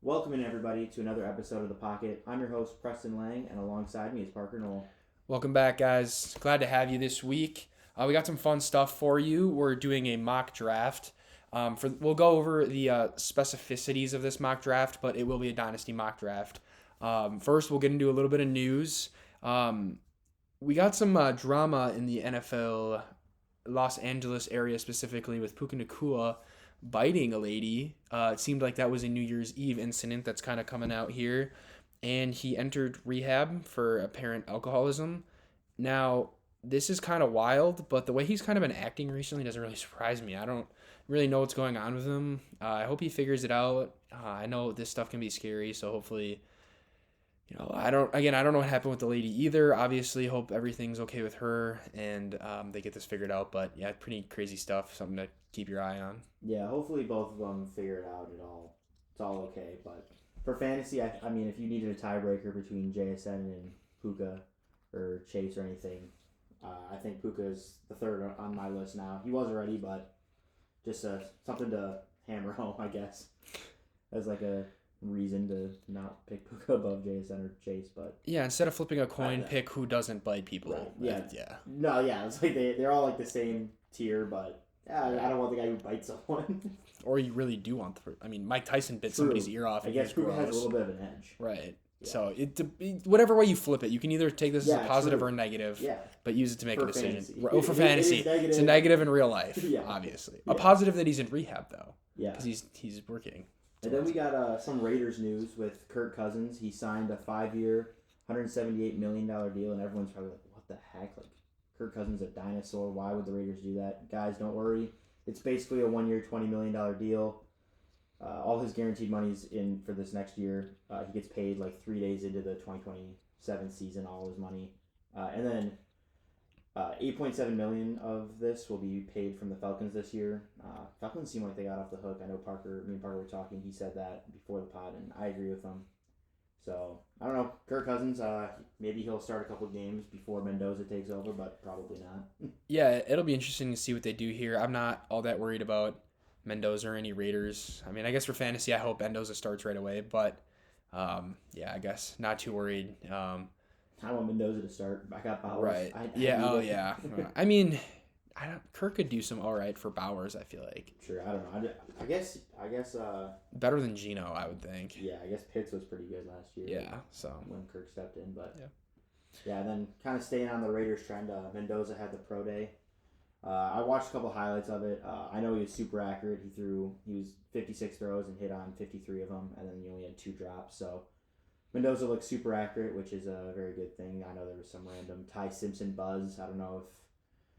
Welcome in everybody to another episode of The Pocket. I'm your host, Preston Lang, and alongside me is Parker Knoll. Welcome back, guys. Glad to have you this week. We got some fun stuff for you. We're doing a mock draft. We'll go over the specificities of this mock draft, but it will be a Dynasty mock draft. First, we'll get into a little bit of news. We got some drama in the NFL Los Angeles area, specifically with Puka Nacua biting a lady. It seemed like that was a New Year's Eve incident that's kind of coming out here. And he entered rehab for apparent alcoholism. Now, this is kind of wild, but the way he's kind of been acting recently doesn't really surprise me. I don't really know what's going on with him. I hope he figures it out. I know this stuff can be scary, so hopefully, I don't know what happened with the lady either. Obviously, hope everything's okay with her and they get this figured out. But yeah, pretty crazy stuff. Something to keep your eye on. Yeah, hopefully both of them figure it out. It's all okay. But for fantasy, I mean, if you needed a tiebreaker between JSN and Puka or Chase or anything, I think Puka is the third on my list now. He was already, but just something to hammer home, I guess, as like a reason to not pick Puka above JSN or Chase. But yeah, instead of flipping a coin, pick who doesn't bite people. Right. Yeah. Yeah. No, yeah, it's like they're all like the same tier, but I don't want the guy who bites someone. Or you really do want Mike Tyson bit somebody's ear off. I guess Puka has a little bit of an edge. Right. Yeah. So whatever way you flip it, you can either take this as a positive or a negative, yeah, but use it to make a decision. Fantasy. For fantasy, it's a negative in real life, yeah. obviously. Yeah. A positive that he's in rehab though, yeah, because he's working. And then we got some Raiders news with Kirk Cousins. He signed a 5-year, $178 million deal, and everyone's probably like, "What the heck? Like, Kirk Cousins a dinosaur? Why would the Raiders do that?" Guys, don't worry. It's basically a 1-year, $20 million deal. All his guaranteed money's in for this next year. He gets paid like 3 days into the 2027 season, all his money. And then $8.7 million of this will be paid from the Falcons this year. Falcons seem like they got off the hook. I know me and Parker were talking. He said that before the pod, and I agree with him. So, I don't know. Kirk Cousins, maybe he'll start a couple games before Mendoza takes over, but probably not. Yeah, it'll be interesting to see what they do here. I'm not all that worried about Mendoza or any Raiders. I mean, I guess for fantasy, I hope Mendoza starts right away, but yeah, I guess not too worried. I want Mendoza to start. I got Bowers. Right. Yeah. I mean, Kirk could do some all right for Bowers, I feel like. Sure, I don't know. I guess. Better than Geno, I would think. Yeah, I guess Pitts was pretty good last year. Yeah, so. When Kirk stepped in, but. Yeah. Yeah, then kind of staying on the Raiders trend, Mendoza had the pro day. I watched a couple highlights of it. I know he was super accurate. He was 56 throws and hit on 53 of them, and then he only had 2 drops. So Mendoza looks super accurate, which is a very good thing. I know there was some random Ty Simpson buzz. I don't know if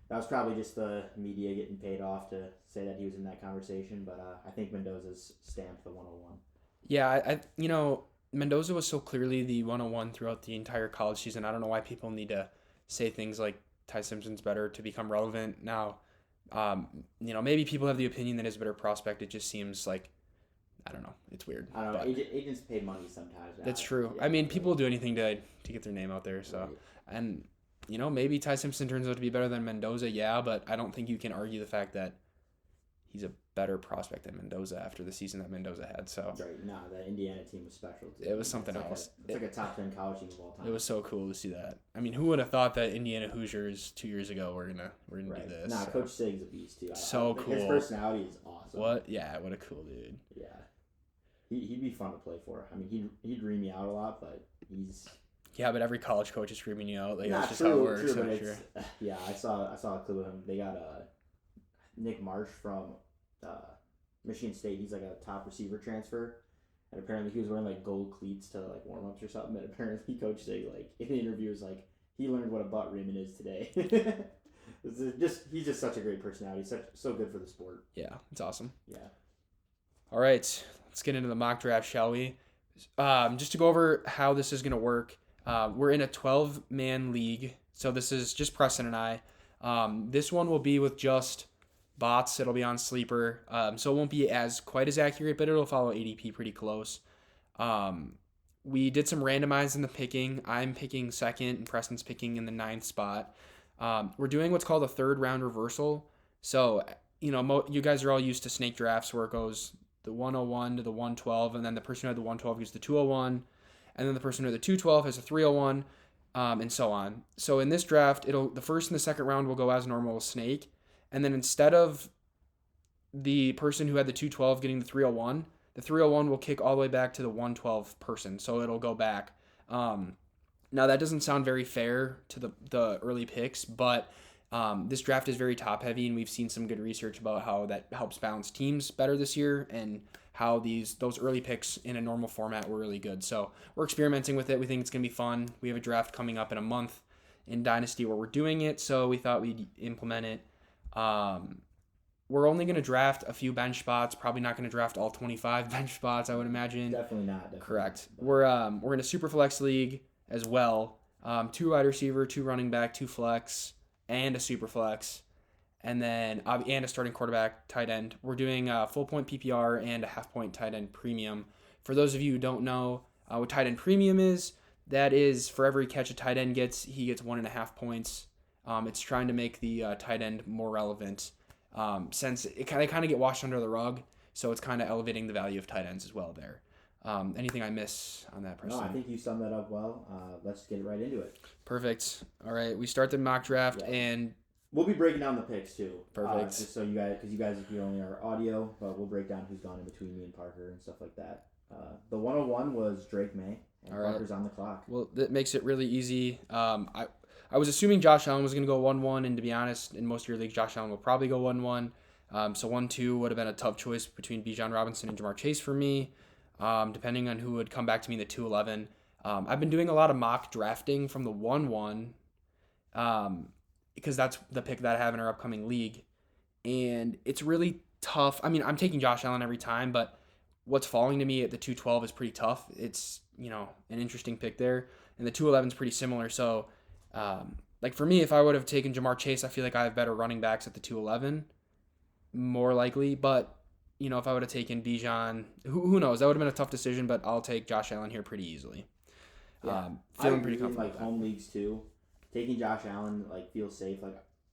that was probably just the media getting paid off to say that he was in that conversation, but I think Mendoza's stamped the 101. Yeah, Mendoza was so clearly the 101 throughout the entire college season. I don't know why people need to say things like Ty Simpson's better to become relevant. Now, maybe people have the opinion that he's a better prospect. It just seems like, I don't know. It's weird. I don't know. Agents pay money sometimes. That's true. Yeah, I mean, people will do anything to get their name out there. So, right. And, maybe Ty Simpson turns out to be better than Mendoza. Yeah, but I don't think you can argue the fact that he's a better prospect than Mendoza after the season that Mendoza had. So right, no, the Indiana team was special too. It was something else. It's like a top 10 college team of all time. It was so cool to see that. I mean, who would have thought that Indiana Hoosiers 2 years ago were gonna right. do this? Nah, so. Coach Sig's a beast too. Cool. His personality is awesome. What? Yeah, what a cool dude. Yeah, he'd be fun to play for. I mean, he'd ream me out a lot, but he's. Yeah, but every college coach is screaming you out. Like Nah, that's just true, how it works. True, but yeah, I saw a clip of him. They got Nick Marsh from Michigan State. He's like a top receiver transfer, and apparently he was wearing like gold cleats to like warm ups or something. And apparently Coach Sig like in the interview was like he learned what a butt rimming is today. He's just such a great personality. So good for the sport. Yeah, it's awesome. Yeah. All right, let's get into the mock draft, shall we? Just to go over how this is gonna work. We're in a 12-man league, so this is just Preston and I. This one will be with just bots. It'll be on Sleeper, so it won't be quite as accurate, but it'll follow ADP pretty close. We did some randomized in the picking. I'm picking second, and Preston's picking in the 9th spot. We're doing what's called a 3rd round reversal. So, you guys are all used to snake drafts where it goes the 101 to the 112, and then the person who had the 112 gets the 201, and then the person who had the 212 has a 301, and so on. So in this draft, the first and the second round will go as normal with Snake, and then instead of the person who had the 212 getting the 301 will kick all the way back to the 112 person, so it'll go back. Now that doesn't sound very fair to the early picks, but this draft is very top heavy, and we've seen some good research about how that helps balance teams better this year, and how those early picks in a normal format were really good. So we're experimenting with it. We think it's gonna be fun. We have a draft coming up in a month in Dynasty where we're doing it, so we thought we'd implement it. We're only going to draft a few bench spots. Probably not going to draft all 25 bench spots, I would imagine. Definitely not. Definitely. Correct. We're in a Superflex league as well. 2 wide receiver, 2 running back, 2 flex, and a Superflex, and then and a starting quarterback, tight end. We're doing a full point PPR and a half point tight end premium. For those of you who don't know what tight end premium is, that is for every catch a tight end gets, he gets 1.5 points. It's trying to make the tight end more relevant. Since they kind of get washed under the rug, so it's kind of elevating the value of tight ends as well there. Anything I miss on that, Preston? No, I think you summed that up well. Let's get right into it. Perfect. All right, we start the mock draft, and we'll be breaking down the picks too. Perfect. Just so you guys, because you guys are only our audio, but we'll break down who's gone in between me and Parker and stuff like that. The 101 was Drake May, and all right. Parker's on the clock. Well, that makes it really easy. I was assuming Josh Allen was going to go 1-1, and to be honest, in most of your leagues, Josh Allen will probably go 1-1. So 1-2 would have been a tough choice between Bijan Robinson and Jamar Chase for me, depending on who would come back to me in the 2-11. I've been doing a lot of mock drafting from the 1-1, because that's the pick that I have in our upcoming league, and it's really tough. I mean, I'm taking Josh Allen every time, but what's falling to me at the 2-12 is pretty tough. It's, an interesting pick there, and the 2-11 is pretty similar, so like for me, if I would have taken Jamar Chase, I feel like I have better running backs at the 2-11, more likely. But if I would have taken Bijan, who knows? That would have been a tough decision. But I'll take Josh Allen here pretty easily. Yeah. Feeling pretty comfortable. Like home leagues too, taking Josh Allen feels safe.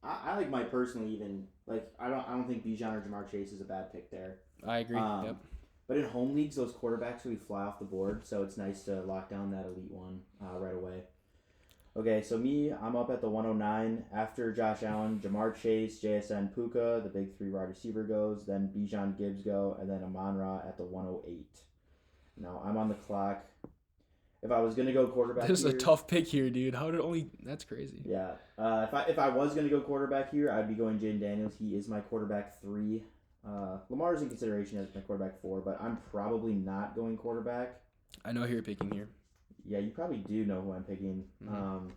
I might personally even I don't think Bijan or Jamar Chase is a bad pick there. I agree. Yep. But in home leagues, those quarterbacks really fly off the board, so it's nice to lock down that elite one right away. Okay, so I'm up at the 109. After Josh Allen, Jamar Chase, JSN Puka, the big 3 wide receiver goes. Then Bijan Gibbs go, and then Amon-Ra at the 108. Now, I'm on the clock. If I was going to go quarterback This is a tough pick here, dude. That's crazy. Yeah. If I was going to go quarterback here, I'd be going Jaden Daniels. He is my quarterback 3. Lamar's in consideration as my quarterback 4, but I'm probably not going quarterback. I know who you're picking here. Yeah, you probably do know who I'm picking. Mm-hmm.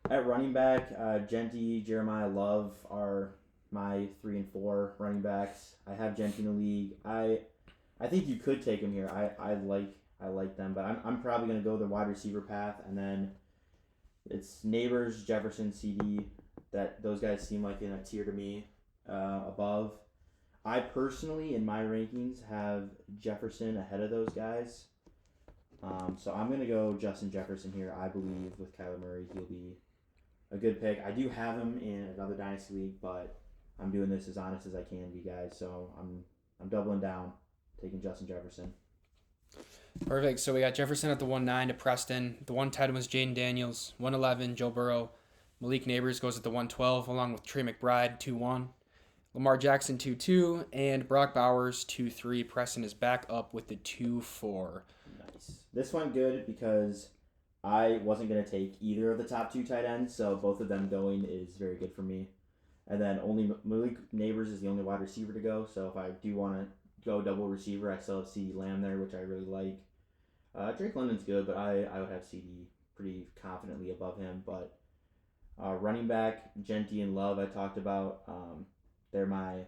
At running back, Genty, Jeremiah, Love are my 3 and 4 running backs. I have Genty in the league. I think you could take him here. I like them, but I'm probably going to go the wide receiver path, and then it's Neighbors, Jefferson, CD. Those guys seem like in a tier to me above. I personally, in my rankings, have Jefferson ahead of those guys. So I'm going to go Justin Jefferson here. I believe with Kyler Murray, he'll be a good pick. I do have him in another Dynasty league, but I'm doing this as honest as I can be, guys. So I'm doubling down, taking Justin Jefferson. Perfect. So we got Jefferson at the 1-9 to Preston. The 1-10 was Jaden Daniels. 1-11, Joe Burrow. Malik Neighbors goes at the 1-12, along with Trey McBride, 2-1. Lamar Jackson, 2-2. And Brock Bowers, 2-3. Preston is back up with the 2-4. This went good because I wasn't going to take either of the top 2 tight ends, so both of them going is very good for me. And then only Malik Neighbors is the only wide receiver to go, so if I do want to go double receiver, I still have CeeDee Lamb there, which I really like. Drake London's good, but I would have CeeDee pretty confidently above him. But running back, Genty and Love I talked about. They're my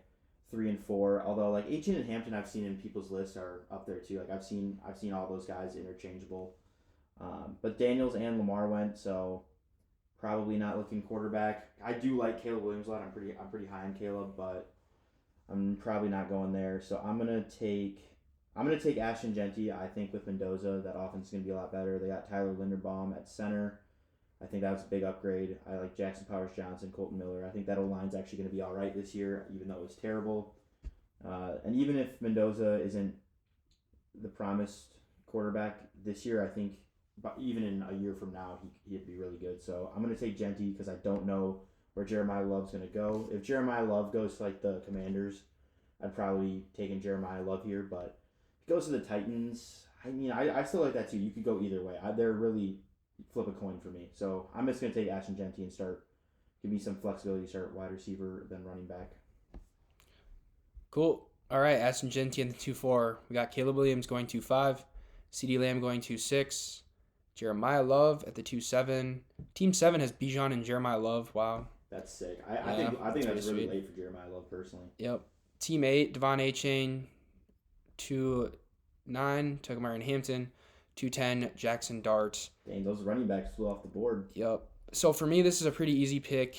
3 and 4. Although Etienne and Hampton I've seen in people's lists are up there too. I've seen all those guys interchangeable. But Daniels and Lamar went, so probably not looking quarterback. I do like Caleb Williams a lot. I'm pretty high on Caleb, but I'm probably not going there. So I'm gonna take Ashton Genty. I think with Mendoza that offense is gonna be a lot better. They got Tyler Linderbaum at center. I think that was a big upgrade. I like Jackson Powers Johnson, Colton Miller. I think that O-line's actually going to be all right this year, even though it was terrible. And even if Mendoza isn't the promised quarterback this year, I think but even in a year from now, he'd be really good. So I'm going to take Genty because I don't know where Jeremiah Love's going to go. If Jeremiah Love goes to like the Commanders, I'd probably taken Jeremiah Love here. But if he goes to the Titans, I mean, I still like that too. You could go either way. They're really flip a coin for me. So I'm just going to take Ashton Genty and give me some flexibility, start wide receiver, then running back. Cool. All right, Ashton Genty in the 2-4. We got Caleb Williams going 2-5, CeeDee Lamb going 2-6, Jeremiah Love at the 2-7. Team 7 has Bijan and Jeremiah Love. Wow. That's sick. I think that's really late for Jeremiah Love personally. Yep. Team 8, Devon A-Chain, 2-9, Tuckamire and Hampton, 2-10, Jackson Dart. Dang, those running backs flew off the board. Yep. So for me, this is a pretty easy pick.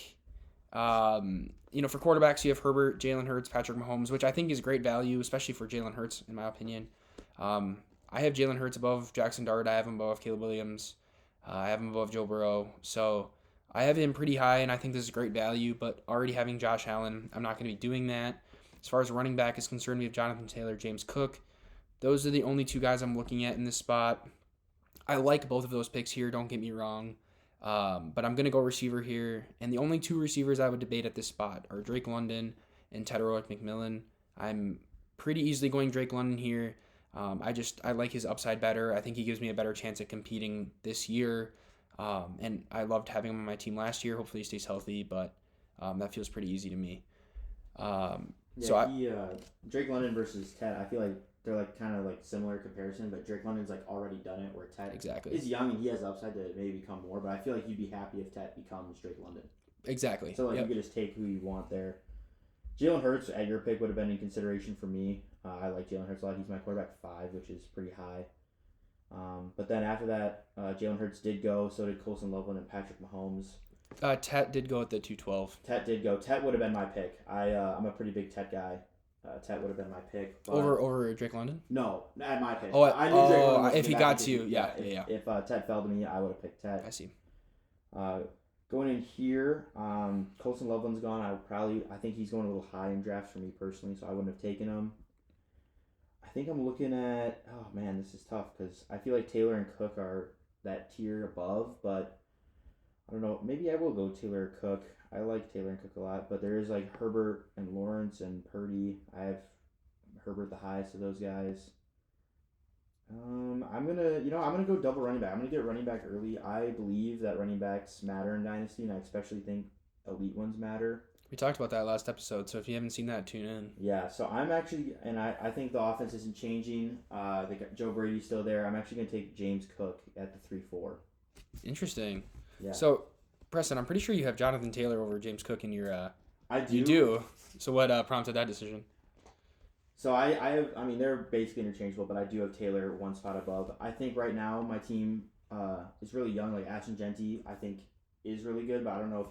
For quarterbacks, you have Herbert, Jalen Hurts, Patrick Mahomes, which I think is great value, especially for Jalen Hurts, in my opinion. I have Jalen Hurts above Jackson Dart. I have him above Caleb Williams. I have him above Joe Burrow. So I have him pretty high, and I think this is great value. But already having Josh Allen, I'm not going to be doing that. As far as running back is concerned, we have Jonathan Taylor, James Cook. Those are the only two guys I'm looking at in this spot. I like both of those picks here, don't get me wrong. But I'm going to go receiver here. And the only two receivers I would debate at this spot are Drake London and Tedorock McMillan. I'm pretty easily going Drake London here. I like his upside better. I think he gives me a better chance at competing this year. And I loved having him on my team last year. Hopefully he stays healthy, but that feels pretty easy to me. Drake London versus Ted, I feel like they're like kind of like similar comparison, but Drake London's like already done it where Ted is young and he has upside to maybe become more, but I feel like you'd be happy if Ted becomes Drake London. Exactly. So you could just take who you want there. Jalen Hurts at your pick would have been in consideration for me. I like Jalen Hurts a lot. He's my quarterback 5, which is pretty high. But then after that, Jalen Hurts did go. So did Colson Loveland and Patrick Mahomes. Tet did go at the 2-12. Tet did go. Tet would have been my pick. I'm a pretty big Tet guy. Tet would have been my pick. But over Drake London? No, at my pick. I knew Drake London was if he got to you. Yeah. If Tet fell to me, I would have picked Tet. I see. Going in here, Colson Loveland's gone. I think he's going a little high in drafts for me personally, so I wouldn't have taken him. I think I'm looking at, oh man, this is tough because I feel like Taylor and Cook are that tier above, but I don't know. Maybe I will go Taylor or Cook. I like Taylor and Cook a lot, but there is like Herbert and Lawrence and Purdy. I have Herbert the highest of those guys. I'm gonna go double running back. I'm gonna get running back early. I believe that running backs matter in Dynasty, and I especially think elite ones matter. We talked about that last episode, so if you haven't seen that, tune in. Yeah, so I'm actually, and I think the offense isn't changing. They got Joe Brady's still there. I'm actually gonna take James Cook at the 3-4. Interesting. Yeah. So, Preston, I'm pretty sure you have Jonathan Taylor over James Cook in your. I do. You do. So what prompted that decision? So they're basically interchangeable, but I do have Taylor one spot above. I think right now my team is really young. Like Ashton Genty, I think is really good, but I don't know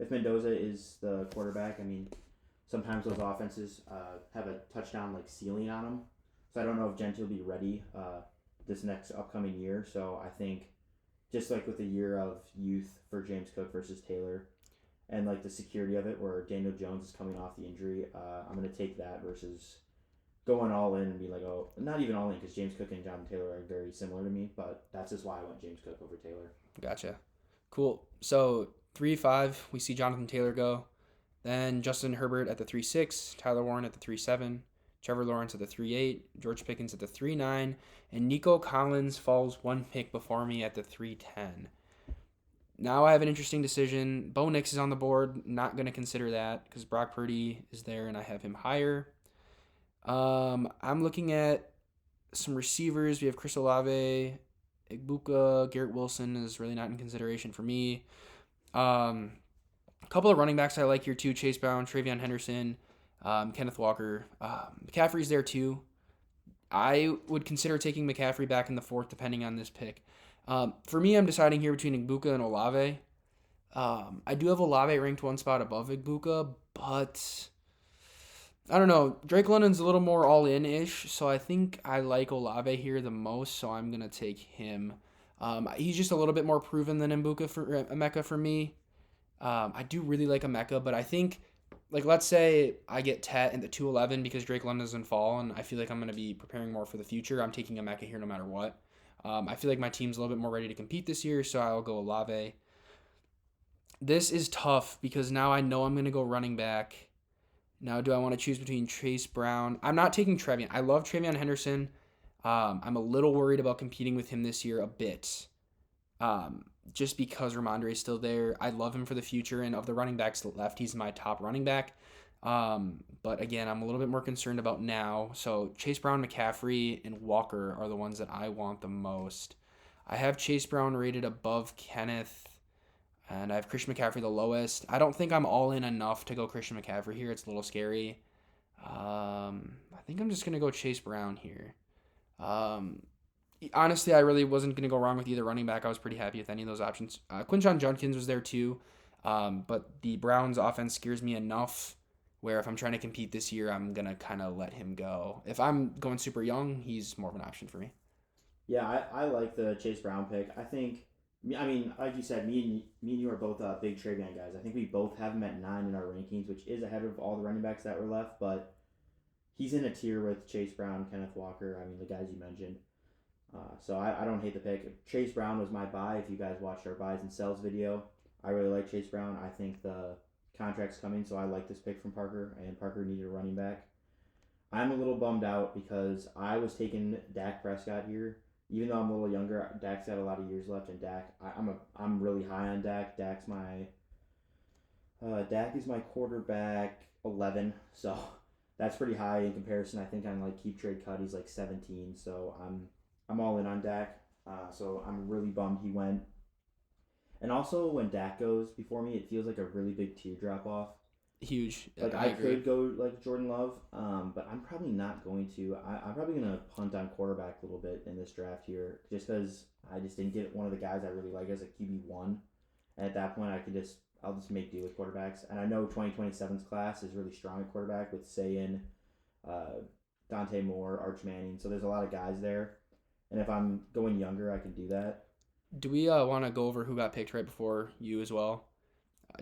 if Mendoza is the quarterback. I mean, sometimes those offenses have a touchdown like ceiling on them. So I don't know if Genty will be ready this next upcoming year. So I think just like with a year of youth for James Cook versus Taylor, and like the security of it, where Daniel Jones is coming off the injury, I'm gonna take that versus going all in and be like, oh, not even all in because James Cook and Jonathan Taylor are very similar to me, but that's just why I went James Cook over Taylor. Gotcha. Cool. So 3-5, we see Jonathan Taylor go. Then Justin Herbert at the 3-6, Tyler Warren at the 3-7, Trevor Lawrence at the 3-8, George Pickens at the 3-9, and Nico Collins falls one pick before me at the 3-10. Now I have an interesting decision. Bo Nix is on the board. Not going to consider that because Brock Purdy is there and I have him higher. I'm looking at some receivers. We have Chris Olave, Igbuka, Garrett Wilson is really not in consideration for me. A couple of running backs I like here too. Chase Brown, Travion Henderson, Kenneth Walker. McCaffrey's there too. I would consider taking McCaffrey back in the 4th depending on this pick. For me, I'm deciding here between Igbuka and Olave. I do have Olave ranked one spot above Igbuka, but I don't know. Drake London's a little more all-in-ish, so I think I like Olave here the most, so I'm going to take him. He's just a little bit more proven than Emeka for me. I do really like Emeka, but I think like let's say I get Tet in the 211 because Drake London doesn't fall, and I feel like I'm going to be preparing more for the future. I'm taking a Mecca here no matter what. I feel like my team's a little bit more ready to compete this year, so I'll go Olave. This is tough because now I know I'm going to go running back. Now, do I want to choose between Chase Brown? I'm not taking Trevion. I love Trevion Henderson. I'm a little worried about competing with him this year a bit. Just because Ramondre is still there. I love him for the future, and of the running backs left, he's my top running back. But again, I'm a little bit more concerned about now. So Chase Brown, McCaffrey, and Walker are the ones that I want the most. I have Chase Brown rated above Kenneth, and I have Christian McCaffrey the lowest. I don't think I'm all in enough to go Christian McCaffrey here. It's a little scary. I think I'm just going to go Chase Brown here. Honestly, I really wasn't going to go wrong with either running back. I was pretty happy with any of those options. Quinshon Judkins was there too, but the Browns offense scares me enough where if I'm trying to compete this year, I'm going to kind of let him go. If I'm going super young, he's more of an option for me. Yeah, I like the Chase Brown pick. I think, I mean, like you said, me and you are both big Trevion guys. I think we both have him at 9 in our rankings, which is ahead of all the running backs that were left, but he's in a tier with Chase Brown, Kenneth Walker, I mean, the guys you mentioned. So I don't hate the pick. Chase Brown was my buy. If you guys watched our buys and sells video, I really like Chase Brown. I think the contract's coming, so I like this pick from Parker, and Parker needed a running back. I'm a little bummed out because I was taking Dak Prescott here. Even though I'm a little younger, Dak's got a lot of years left, and I'm really high on Dak. Dak is my quarterback 11, so that's pretty high in comparison. I think on like keep trade cut, he's like 17, so I'm all in on Dak. So I'm really bummed he went. And also when Dak goes before me, it feels like a really big teardrop off. Huge. Like I could go like Jordan Love, but I'm probably not going to. I'm probably gonna punt on quarterback a little bit in this draft here, just because I just didn't get one of the guys I really like as a QB1, and at that point I'll just make do with quarterbacks. And I know 2027's class is really strong at quarterback with Sayin, Dante Moore, Arch Manning, so there's a lot of guys there, and if I'm going younger, I can do that. Do we want to go over who got picked right before you as well?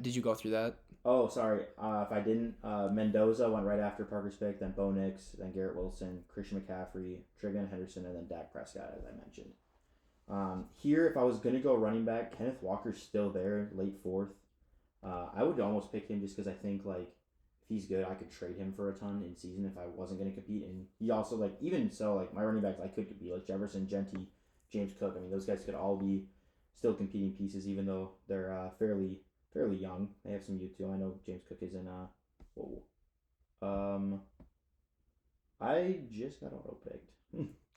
Did you go through that? Oh, sorry. If I didn't, Mendoza went right after Parker's pick, then Bo Nix, then Garrett Wilson, Christian McCaffrey, Trevion Henderson, and then Dak Prescott, as I mentioned. Here, if I was going to go running back, Kenneth Walker's still there, late 4th. I would almost pick him just because I think, like, if he's good, I could trade him for a ton in season if I wasn't going to compete. And he also, like, even so, like, my running backs, I could compete, like Jefferson, Genty, James Cook. I mean, those guys could all be still competing pieces, even though they're fairly young. They have some youth too. I know James Cook is in I just got auto picked.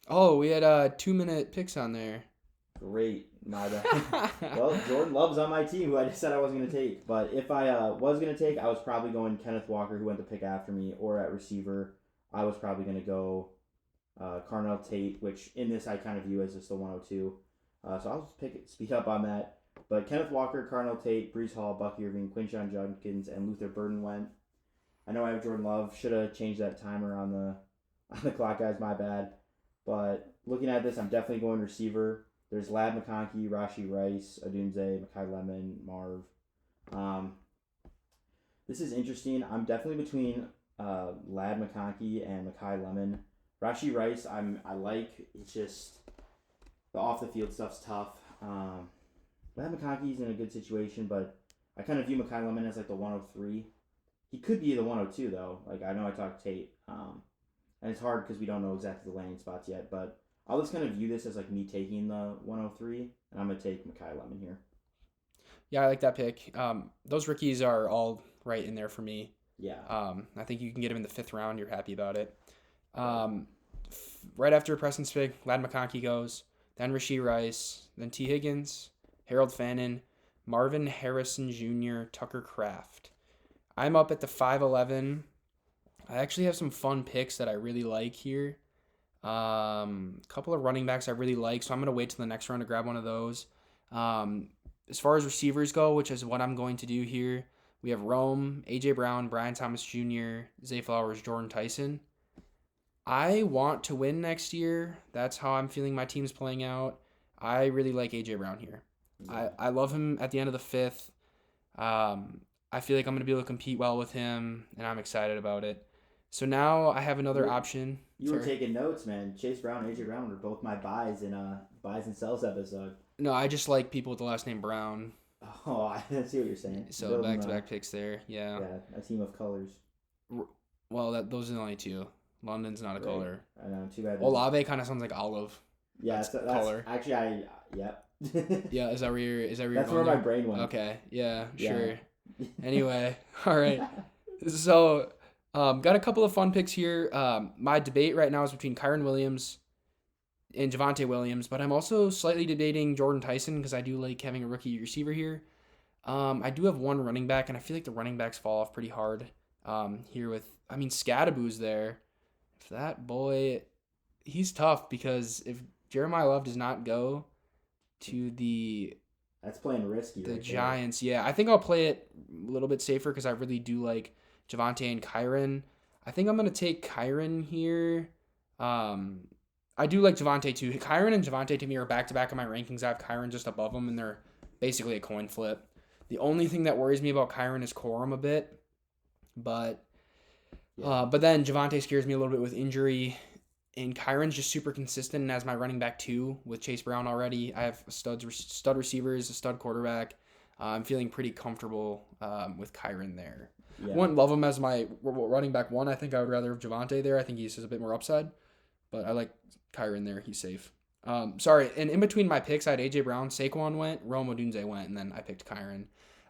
Oh, we had 2-minute picks on there. Great. My bad. Well, Jordan Love's on my team, who I just said I wasn't going to take. But if I was going to take, I was probably going Kenneth Walker, who went to pick after me, or at receiver, I was probably going to go Carnell Tate, which in this I kind of view as just the 102. So I'll just speed up on that. But Kenneth Walker, Carnell Tate, Breece Hall, Buck Irving, Quinshon Judkins, and Luther Burden went. I know I have Jordan Love. Should have changed that timer on the clock, guys. My bad. But looking at this, I'm definitely going receiver. There's Lad McConkey, Rashee Rice, Odunze, Mekhi Lemon, Marv. This is interesting. I'm definitely between Lad McConkey and Mekhi Lemon. Rashee Rice, I like. It's just the off the field stuff's tough. Lad McConkey's in a good situation, but I kind of view Mekhi Lemon as like the 103. He could be the 102 though. Like I know I talked Tate, and it's hard because we don't know exactly the landing spots yet. But I'll just kind of view this as like me taking the 103, and I'm gonna take Mekhi Lemon here. Yeah, I like that pick. Those rookies are all right in there for me. Yeah. I think you can get him in the 5th round. You're happy about it. Right after Preston's pick, Lad McConkey goes, then Rashee Rice, then T. Higgins, Harold Fannin, Marvin Harrison Jr., Tucker Kraft. I'm up at the 5'11". I actually have some fun picks that I really like here. A couple of running backs I really like, so I'm going to wait till the next round to grab one of those. As far as receivers go, which is what I'm going to do here, we have Rome, A.J. Brown, Brian Thomas Jr., Zay Flowers, Jordan Tyson. I want to win next year. That's how I'm feeling my team's playing out. I really like A.J. Brown here. I love him at the end of the 5th. I feel like I'm going to be able to compete well with him, and I'm excited about it. So now I have another option. You were taking notes, man. Chase Brown and AJ Brown were both my buys in buys and sells episode. No, I just like people with the last name Brown. Oh, I see what you're saying. So back-to-back picks there, yeah. Yeah, a team of colors. Well, those are the only two. London's not a color. I know, too bad. Olave kind of sounds like olive. Yeah, that's color. Actually, yep. Yeah, is that where you're That's where my brain went. Okay, yeah, sure. Anyway, all right. So, got a couple of fun picks here. My debate right now is between Kyren Williams and Javonte Williams, but I'm also slightly debating Jordan Tyson because I do like having a rookie receiver here. I do have one running back, and I feel like the running backs fall off pretty hard here with, Scadaboo's there. If that boy, he's tough because if Jeremiah Love does not go to that's playing risky. The Giants, yeah. I think I'll play it a little bit safer because I really do like Javonte and Kyren. I think I'm going to take Kyren here. I do like Javonte too. Kyren and Javonte to me are back-to-back in my rankings. I have Kyren just above them, and they're basically a coin flip. The only thing that worries me about Kyren is Corum a bit. But then Javonte scares me a little bit with injury. And Kyron's just super consistent and as my running back too with Chase Brown already. I have stud receivers, a stud quarterback. I'm feeling pretty comfortable with Kyren there. Yeah. Wouldn't love him as my running back one. I think I would rather have Javonte there. I think he has a bit more upside. But I like Kyren there. He's safe. Sorry, and in between my picks, I had A.J. Brown, Saquon went, Rome Odunze went, and then I picked Kyren.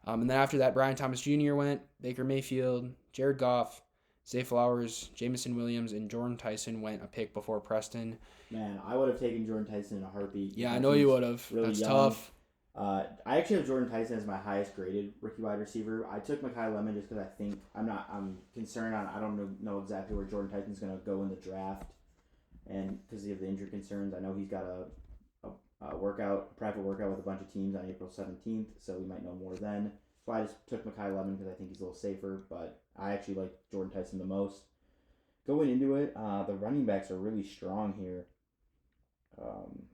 And then after that, Brian Thomas Jr. went, Baker Mayfield, Jared Goff, Zay Flowers, Jamison Williams, and Jordan Tyson went a pick before Preston. Man, I would have taken Jordan Tyson in a heartbeat. Yeah, I know you would have. Really That's young. Tough. I actually have Jordan Tyson as my highest graded rookie wide receiver. I took Mekhi Lemon just because I think I'm concerned on. I don't know exactly where Jordan Tyson's going to go in the draft, and because of the injury concerns, I know he's got a private workout with a bunch of teams on April 17th, so we might know more then. So I just took Mekhi Lemon because I think he's a little safer, but I actually like Jordan Tyson the most. Going into it, the running backs are really strong here.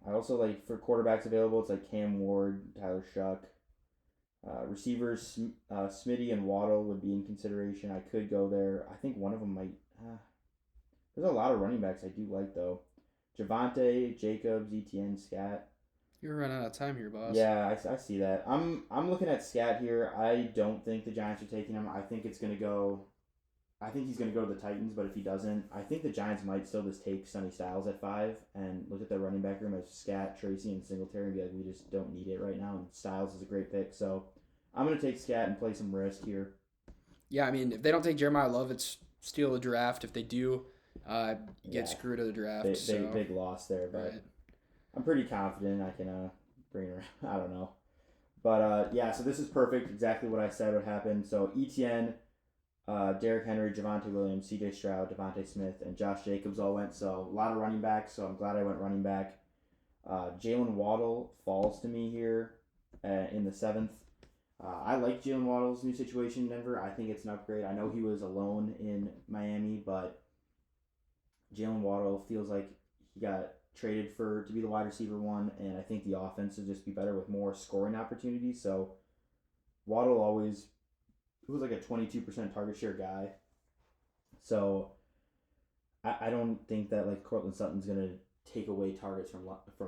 I also like for quarterbacks available, it's like Cam Ward, Tyler Shuck. Receivers, Smitty and Waddle would be in consideration. I could go there. I think one of them might. There's a lot of running backs I do like though. Javonte, Jacobs, Etienne, Scat. You're running out of time here, boss. Yeah, I see that. I'm looking at Scat here. I don't think the Giants are taking him. I think he's going to go to the Titans, but if he doesn't, I think the Giants might still just take Sonny Styles at 5 and look at their running back room as Scat, Tracy, and Singletary and be like, we just don't need it right now, and Styles is a great pick. So I'm going to take Scat and play some risk here. Yeah, if they don't take Jeremiah Love, it's steal the draft. If they do, get screwed of the draft. Big loss there, but right. I'm pretty confident I can bring her. I don't know. But, so this is perfect. Exactly what I said would happen. So Etienne, Derrick Henry, Javonte Williams, C.J. Stroud, Devontae Smith, and Josh Jacobs all went. So a lot of running backs, so I'm glad I went running back. Jalen Waddle falls to me here in the 7th. I like Jalen Waddle's new situation in Denver. I think it's an upgrade. I know he was alone in Miami, but Jalen Waddle feels like he got traded to be the wide receiver one, and I think the offense will just be better with more scoring opportunities. So Waddle always was like a 22% target share guy. So I don't think that like Cortland Sutton's gonna take away targets from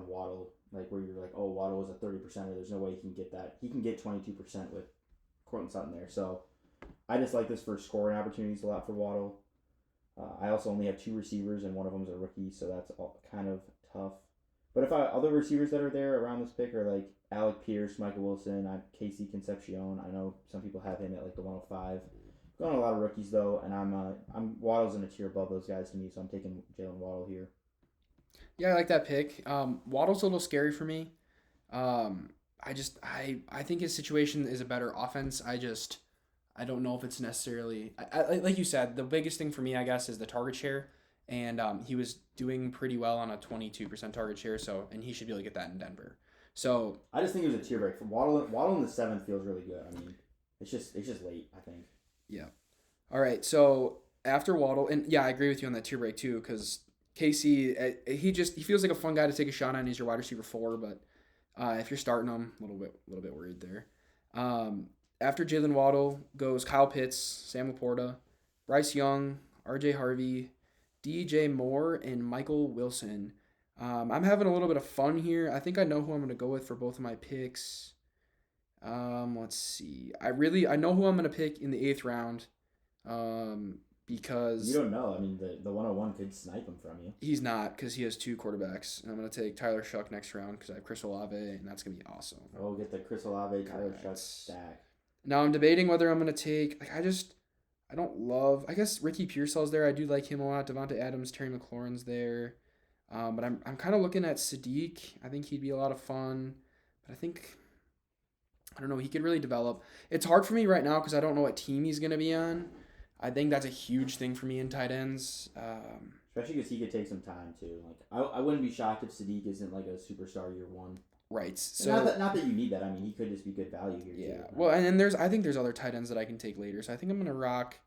Waddle, like where you're like, oh, Waddle was a 30%er. There's no way he can get that. He can get 22% with Cortland Sutton there. So I just like this for scoring opportunities a lot for Waddle. I also only have 2 receivers, and one of them is a rookie, so that's all kind of tough. But if other receivers that are there around this pick are like Alec Pierce, Michael Wilson, I have Casey Concepcion. I know some people have him at like the 105. Going a lot of rookies though, and I'm Waddle's in a tier above those guys to me, so I'm taking Jalen Waddle here. Yeah, I like that pick. Waddle's a little scary for me. I think his situation is a better offense. I don't know if it's necessarily like you said. The biggest thing for me, I guess, is the target share, and he was doing pretty well on a 22% target share. So, and he should be able to get that in Denver. So I just think it was a tier break for Waddle. Waddle in the 7th feels really good. It's just late, I think. Yeah. All right. So after Waddle, and yeah, I agree with you on that tier break too, because Casey, he feels like a fun guy to take a shot on. He's your wide receiver 4, but if you're starting him, a little bit worried there. After Jalen Waddle goes Kyle Pitts, Sam Laporta, Bryce Young, R.J. Harvey, DJ Moore, and Michael Wilson. I'm having a little bit of fun here. I think I know who I'm going to go with for both of my picks. Let's see. I know who I'm going to pick in the 8th round. Because you don't know. I mean, the 101 could snipe him from you. He's not, because he has 2 quarterbacks. And I'm going to take Tyler Shuck next round because I have Chris Olave, and that's going to be awesome. Oh, get the Chris Olave, Tyler Shuck stack. Now I'm debating whether I'm going to take, I don't love, I guess Ricky Pearsall's there. I do like him a lot. Devonta Adams, Terry McLaurin's there. But I'm kind of looking at Sadiq. I think he'd be a lot of fun. But I don't know, he could really develop. It's hard for me right now because I don't know what team he's going to be on. I think that's a huge thing for me in tight ends. Especially because he could take some time too. Like I wouldn't be shocked if Sadiq isn't like a superstar year one. Right. So not that you need that. I mean, he could just be good value here too. Yeah. Well, and I think there's other tight ends that I can take later. So I think I'm gonna rock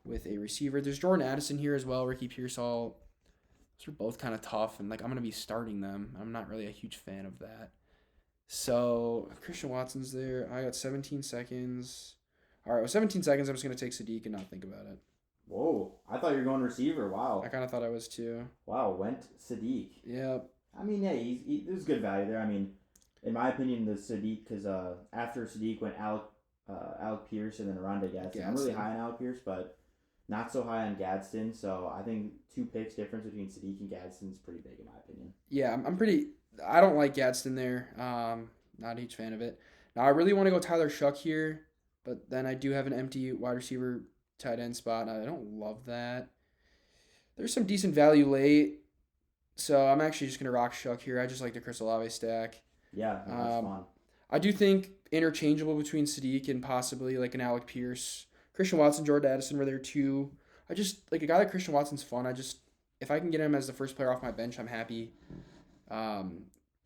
with a receiver. There's Jordan Addison here as well. Ricky Pearsall. Those are both kind of tough, and I'm gonna be starting them. I'm not really a huge fan of that. So Christian Watson's there. I got 17 seconds. All right, with 17 seconds, I'm just going to take Sadiq and not think about it. Whoa. I thought you were going receiver. Wow. I kind of thought I was too. Wow, went Sadiq. Yep. I mean, yeah, there's good value there. I mean, in my opinion, the Sadiq, because after Sadiq went Alec Pierce and then Rondé Gadsden. I'm really high on Alec Pierce, but not so high on Gadsden. So I think 2 picks difference between Sadiq and Gadsden is pretty big in my opinion. Yeah, I don't like Gadsden there. Not a huge fan of it. Now, I really want to go Tyler Shuck here. But then I do have an empty wide receiver tight end spot, and I don't love that. There's some decent value late, so I'm actually just going to rock Shuck here. I just like the Chris Olave stack. Yeah, that's fun. I do think interchangeable between Sadiq and possibly like an Alec Pierce. Christian Watson, Jordan Addison were there too. I just, like a guy like Christian Watson's fun. If I can get him as the first player off my bench, I'm happy.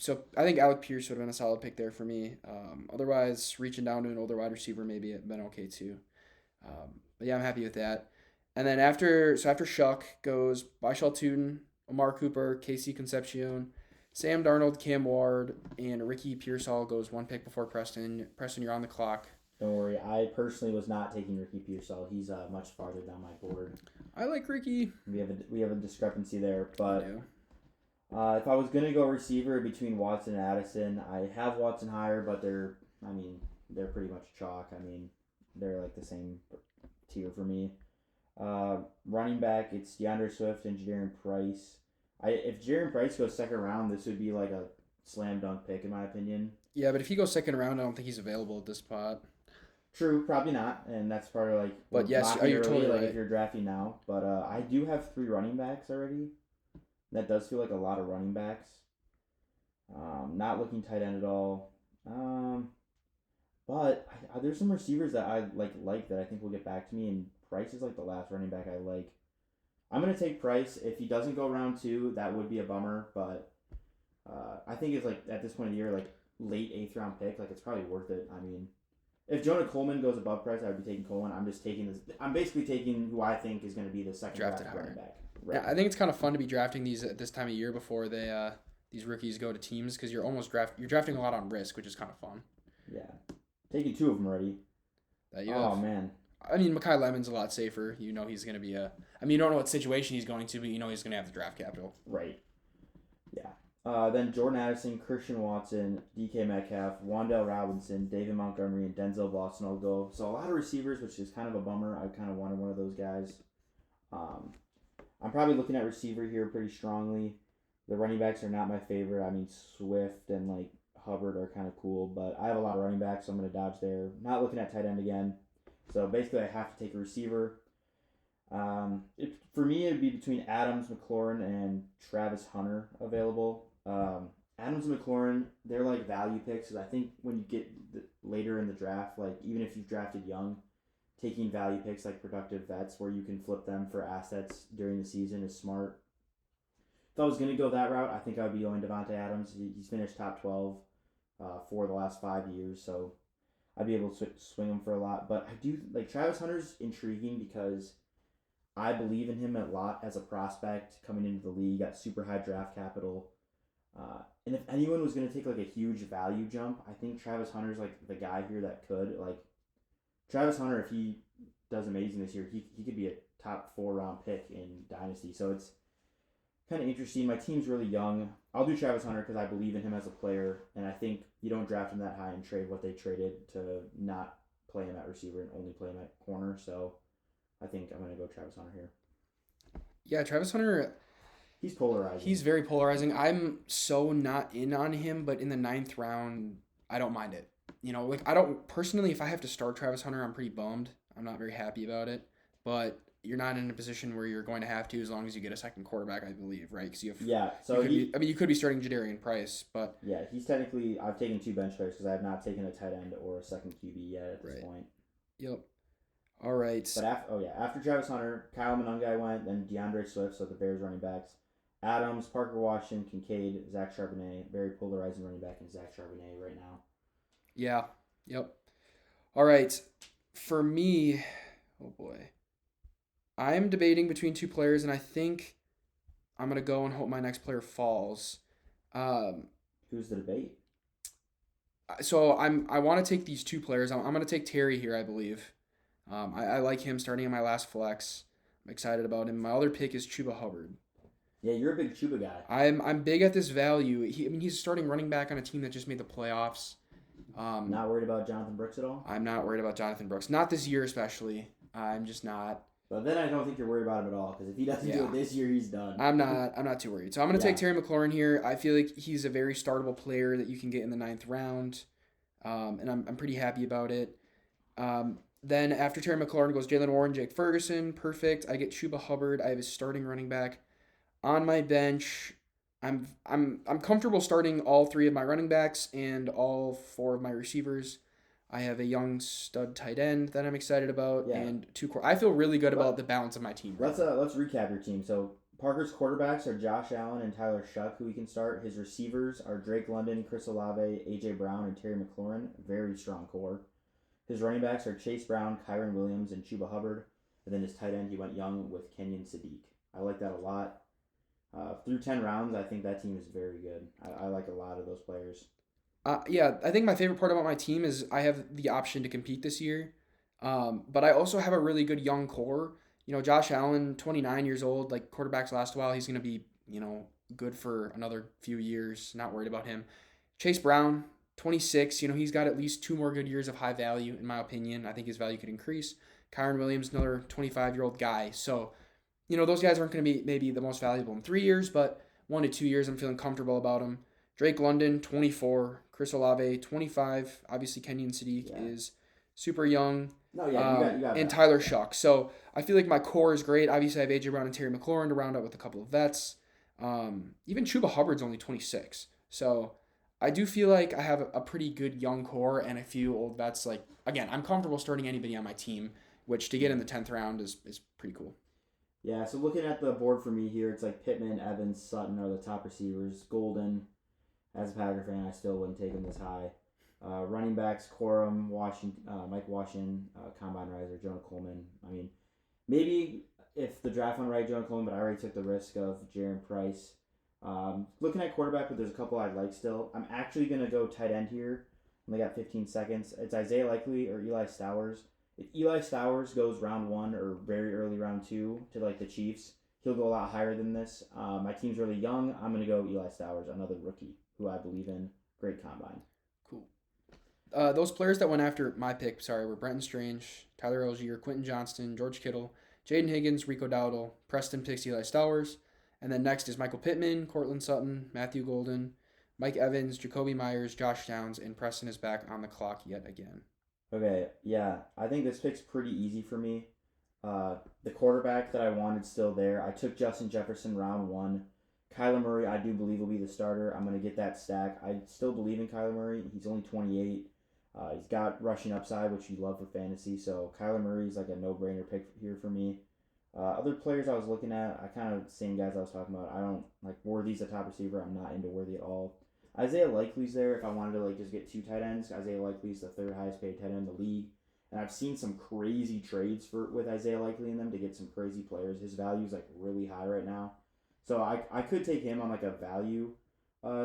So I think Alec Pierce would have been a solid pick there for me. Otherwise, reaching down to an older wide receiver maybe it been okay too. But yeah, I'm happy with that. And then after Shuck goes Bishal Tootin, Amar Cooper, Casey Concepcion, Sam Darnold, Cam Ward, and Ricky Pearsall goes 1 pick before Preston. Preston, you're on the clock. Don't worry, I personally was not taking Ricky Pearsall. He's much farther down my board. I like Ricky. We have a discrepancy there, but. If I was going to go receiver between Watson and Addison, I have Watson higher, but they're pretty much chalk. I mean, they're like the same tier for me. Running back, it's DeAndre Swift and Jadarian Price. If Jadarian Price goes second round, this would be like a slam dunk pick in my opinion. Yeah, but if he goes second round, I don't think he's available at this spot. True, probably not, and that's part of like. But yes, you're totally right. If you're drafting now, but I do have 3 running backs already. That does feel like a lot of running backs. Not looking tight end at all. But there's some receivers that I like that I think will get back to me, and Price is like the last running back I like. I'm going to take Price. If he doesn't go round 2, that would be a bummer, but I think it's like at this point of the year, like late 8th round pick, like it's probably worth it. I mean, if Jonah Coleman goes above Price, I would be taking Coleman. I'm basically taking who I think is going to be the second drafted running back. Right. Yeah, I think it's kind of fun to be drafting these at this time of year before these rookies go to teams because you're drafting a lot on risk, which is kind of fun. Yeah, taking 2 of them already. Man. I mean, Mekhi Lemon's a lot safer. You know he's going to be you don't know what situation he's going to, but you know he's going to have the draft capital. Right. Yeah. Then Jordan Addison, Christian Watson, DK Metcalf, Wan'Dale Robinson, David Montgomery, and Denzel Boston will go. So a lot of receivers, which is kind of a bummer. I kind of wanted one of those guys. I'm probably looking at receiver here pretty strongly. The running backs are not my favorite. I mean, Swift and like Hubbard are kind of cool, but I have a lot of running backs, so I'm going to dodge there. Not looking at tight end again. So basically, I have to take a receiver. For me, it would be between Adams, McLaurin, and Travis Hunter available. Adams and McLaurin, they're like value picks, because I think when you get later in the draft, like even if you've drafted young, taking value picks like productive vets where you can flip them for assets during the season is smart. If I was going to go that route, I think I would be going Devonta Adams. He's finished top 12 for the last 5 years, so I'd be able to swing him for a lot. But I do like Travis Hunter's intriguing because I believe in him a lot as a prospect coming into the league. Got super high draft capital. And if anyone was going to take like a huge value jump, I think Travis Hunter's like the guy here that could. Like Travis Hunter, if he does amazing this year, he could be a top 4 round pick in Dynasty. So it's kind of interesting. My team's really young. I'll do Travis Hunter because I believe in him as a player, and I think you don't draft him that high and trade what they traded to not play him at receiver and only play him at corner. So I think I'm going to go Travis Hunter here. Yeah, Travis Hunter, He's polarizing. he's very polarizing. I'm so not in on him, but in the 9th round, I don't mind it. Like I don't personally, if I have to start Travis Hunter, I'm pretty bummed. I'm not very happy about it. But you're not in a position where you're going to have to as long as you get a second quarterback, I believe, right? Because you have Yeah, so you could be starting Jadarian Price, but yeah, he's technically I've taken 2 bench players because I have not taken a tight end or a second QB yet at this point. Yep. All right. But after Travis Hunter, Kyle Monangai went, then DeAndre Swift, so the Bears running backs. Adams, Parker Washington, Kincaid, Zach Charbonnet, very polarizing running back in Zach Charbonnet right now. Yeah. Yep. All right. For me, oh boy. I'm debating between 2 players, and I think I'm going to go and hope my next player falls. Who's the debate? So I want to take these 2 players. I'm going to take Terry here, I believe. I like him starting in my last flex. I'm excited about him. My other pick is Chuba Hubbard. Yeah, you're a big Chuba guy. I'm big at this value. He's starting running back on a team that just made the playoffs. Not worried about Jonathan Brooks at all? I'm not worried about Jonathan Brooks. Not this year especially. I'm just not. But then I don't think you're worried about him at all because if he doesn't do it this year, he's done. I'm not too worried. So I'm going to take Terry McLaurin here. I feel like he's a very startable player that you can get in the 9th round. And I'm pretty happy about it. Then after Terry McLaurin goes Jalen Warren, Jake Ferguson. Perfect. I get Chuba Hubbard. I have his starting running back on my bench. I'm comfortable starting all 3 of my running backs and all 4 of my receivers. I have a young stud tight end that I'm excited about, and 2 core. I feel really good about the balance of my team. Let's recap your team. So Parker's quarterbacks are Josh Allen and Tyler Shuck, who he can start. His receivers are Drake London, Chris Olave, AJ Brown, and Terry McLaurin. Very strong core. His running backs are Chase Brown, Kyron Williams, and Chuba Hubbard. And then his tight end, he went young with Kenyon Sadiq. I like that a lot. Through 10 rounds, I think that team is very good. I like a lot of those players. Yeah, I think my favorite part about my team is I have the option to compete this year. But I also have a really good young core. Josh Allen, 29 years old, like quarterbacks last a while. He's going to be, good for another few years. Not worried about him. Chase Brown, 26. He's got at least 2 more good years of high value, in my opinion. I think his value could increase. Kyron Williams, another 25-year-old guy. So, those guys aren't going to be maybe the most valuable in 3 years, but 1 to 2 years, I'm feeling comfortable about them. Drake London, 24. Chris Olave, 25. Obviously, Kenyon Sadiq is super young. No, yeah, you got and that. Tyler Shuck. So I feel like my core is great. Obviously, I have AJ Brown and Terry McLaurin to round out with a couple of vets. Even Chuba Hubbard's only 26. So I do feel like I have a pretty good young core and a few old vets. Like, again, I'm comfortable starting anybody on my team, which to get in the 10th round is pretty cool. Yeah, so looking at the board for me here, it's like Pittman, Evans, Sutton are the top receivers. Golden, as a Packer fan, I still wouldn't take him this high. Running backs, Corum, Mike Washington, Combine Riser, Jonah Coleman. I mean, maybe if the draft went right, Jonah Coleman, but I already took the risk of Jaron Price. Looking at quarterback, but there's a couple I'd like still. I'm actually going to go tight end here. Only got 15 seconds. It's Isaiah Likely or Eli Stowers. If Eli Stowers goes round 1 or very early round 2 to like the Chiefs, he'll go a lot higher than this. My team's really young. I'm going to go Eli Stowers, another rookie who I believe in. Great combine. Cool. Those players that went after my pick, were Brenton Strange, Tyler Algier, Quentin Johnston, George Kittle, Jaden Higgins, Rico Dowdle, Preston picks Eli Stowers, and then next is Michael Pittman, Cortland Sutton, Matthew Golden, Mike Evans, Jacoby Myers, Josh Downs, and Preston is back on the clock yet again. Okay, yeah, I think this pick's pretty easy for me. The quarterback that I wanted still there. I took Justin Jefferson round 1. Kyler Murray, I do believe will be the starter. I'm going to get that stack. I still believe in Kyler Murray. He's only 28. He's got rushing upside, which you love for fantasy. So Kyler Murray's like a no-brainer pick here for me. Other players I was looking at, I kind of the same guys I was talking about. I don't like Worthy's a top receiver. I'm not into Worthy at all. Isaiah Likely's there if I wanted to like just get 2 tight ends. Isaiah Likely's the 3rd highest paid tight end in the league. And I've seen some crazy trades with Isaiah Likely in them to get some crazy players. His value's like really high right now. So I could take him on like a value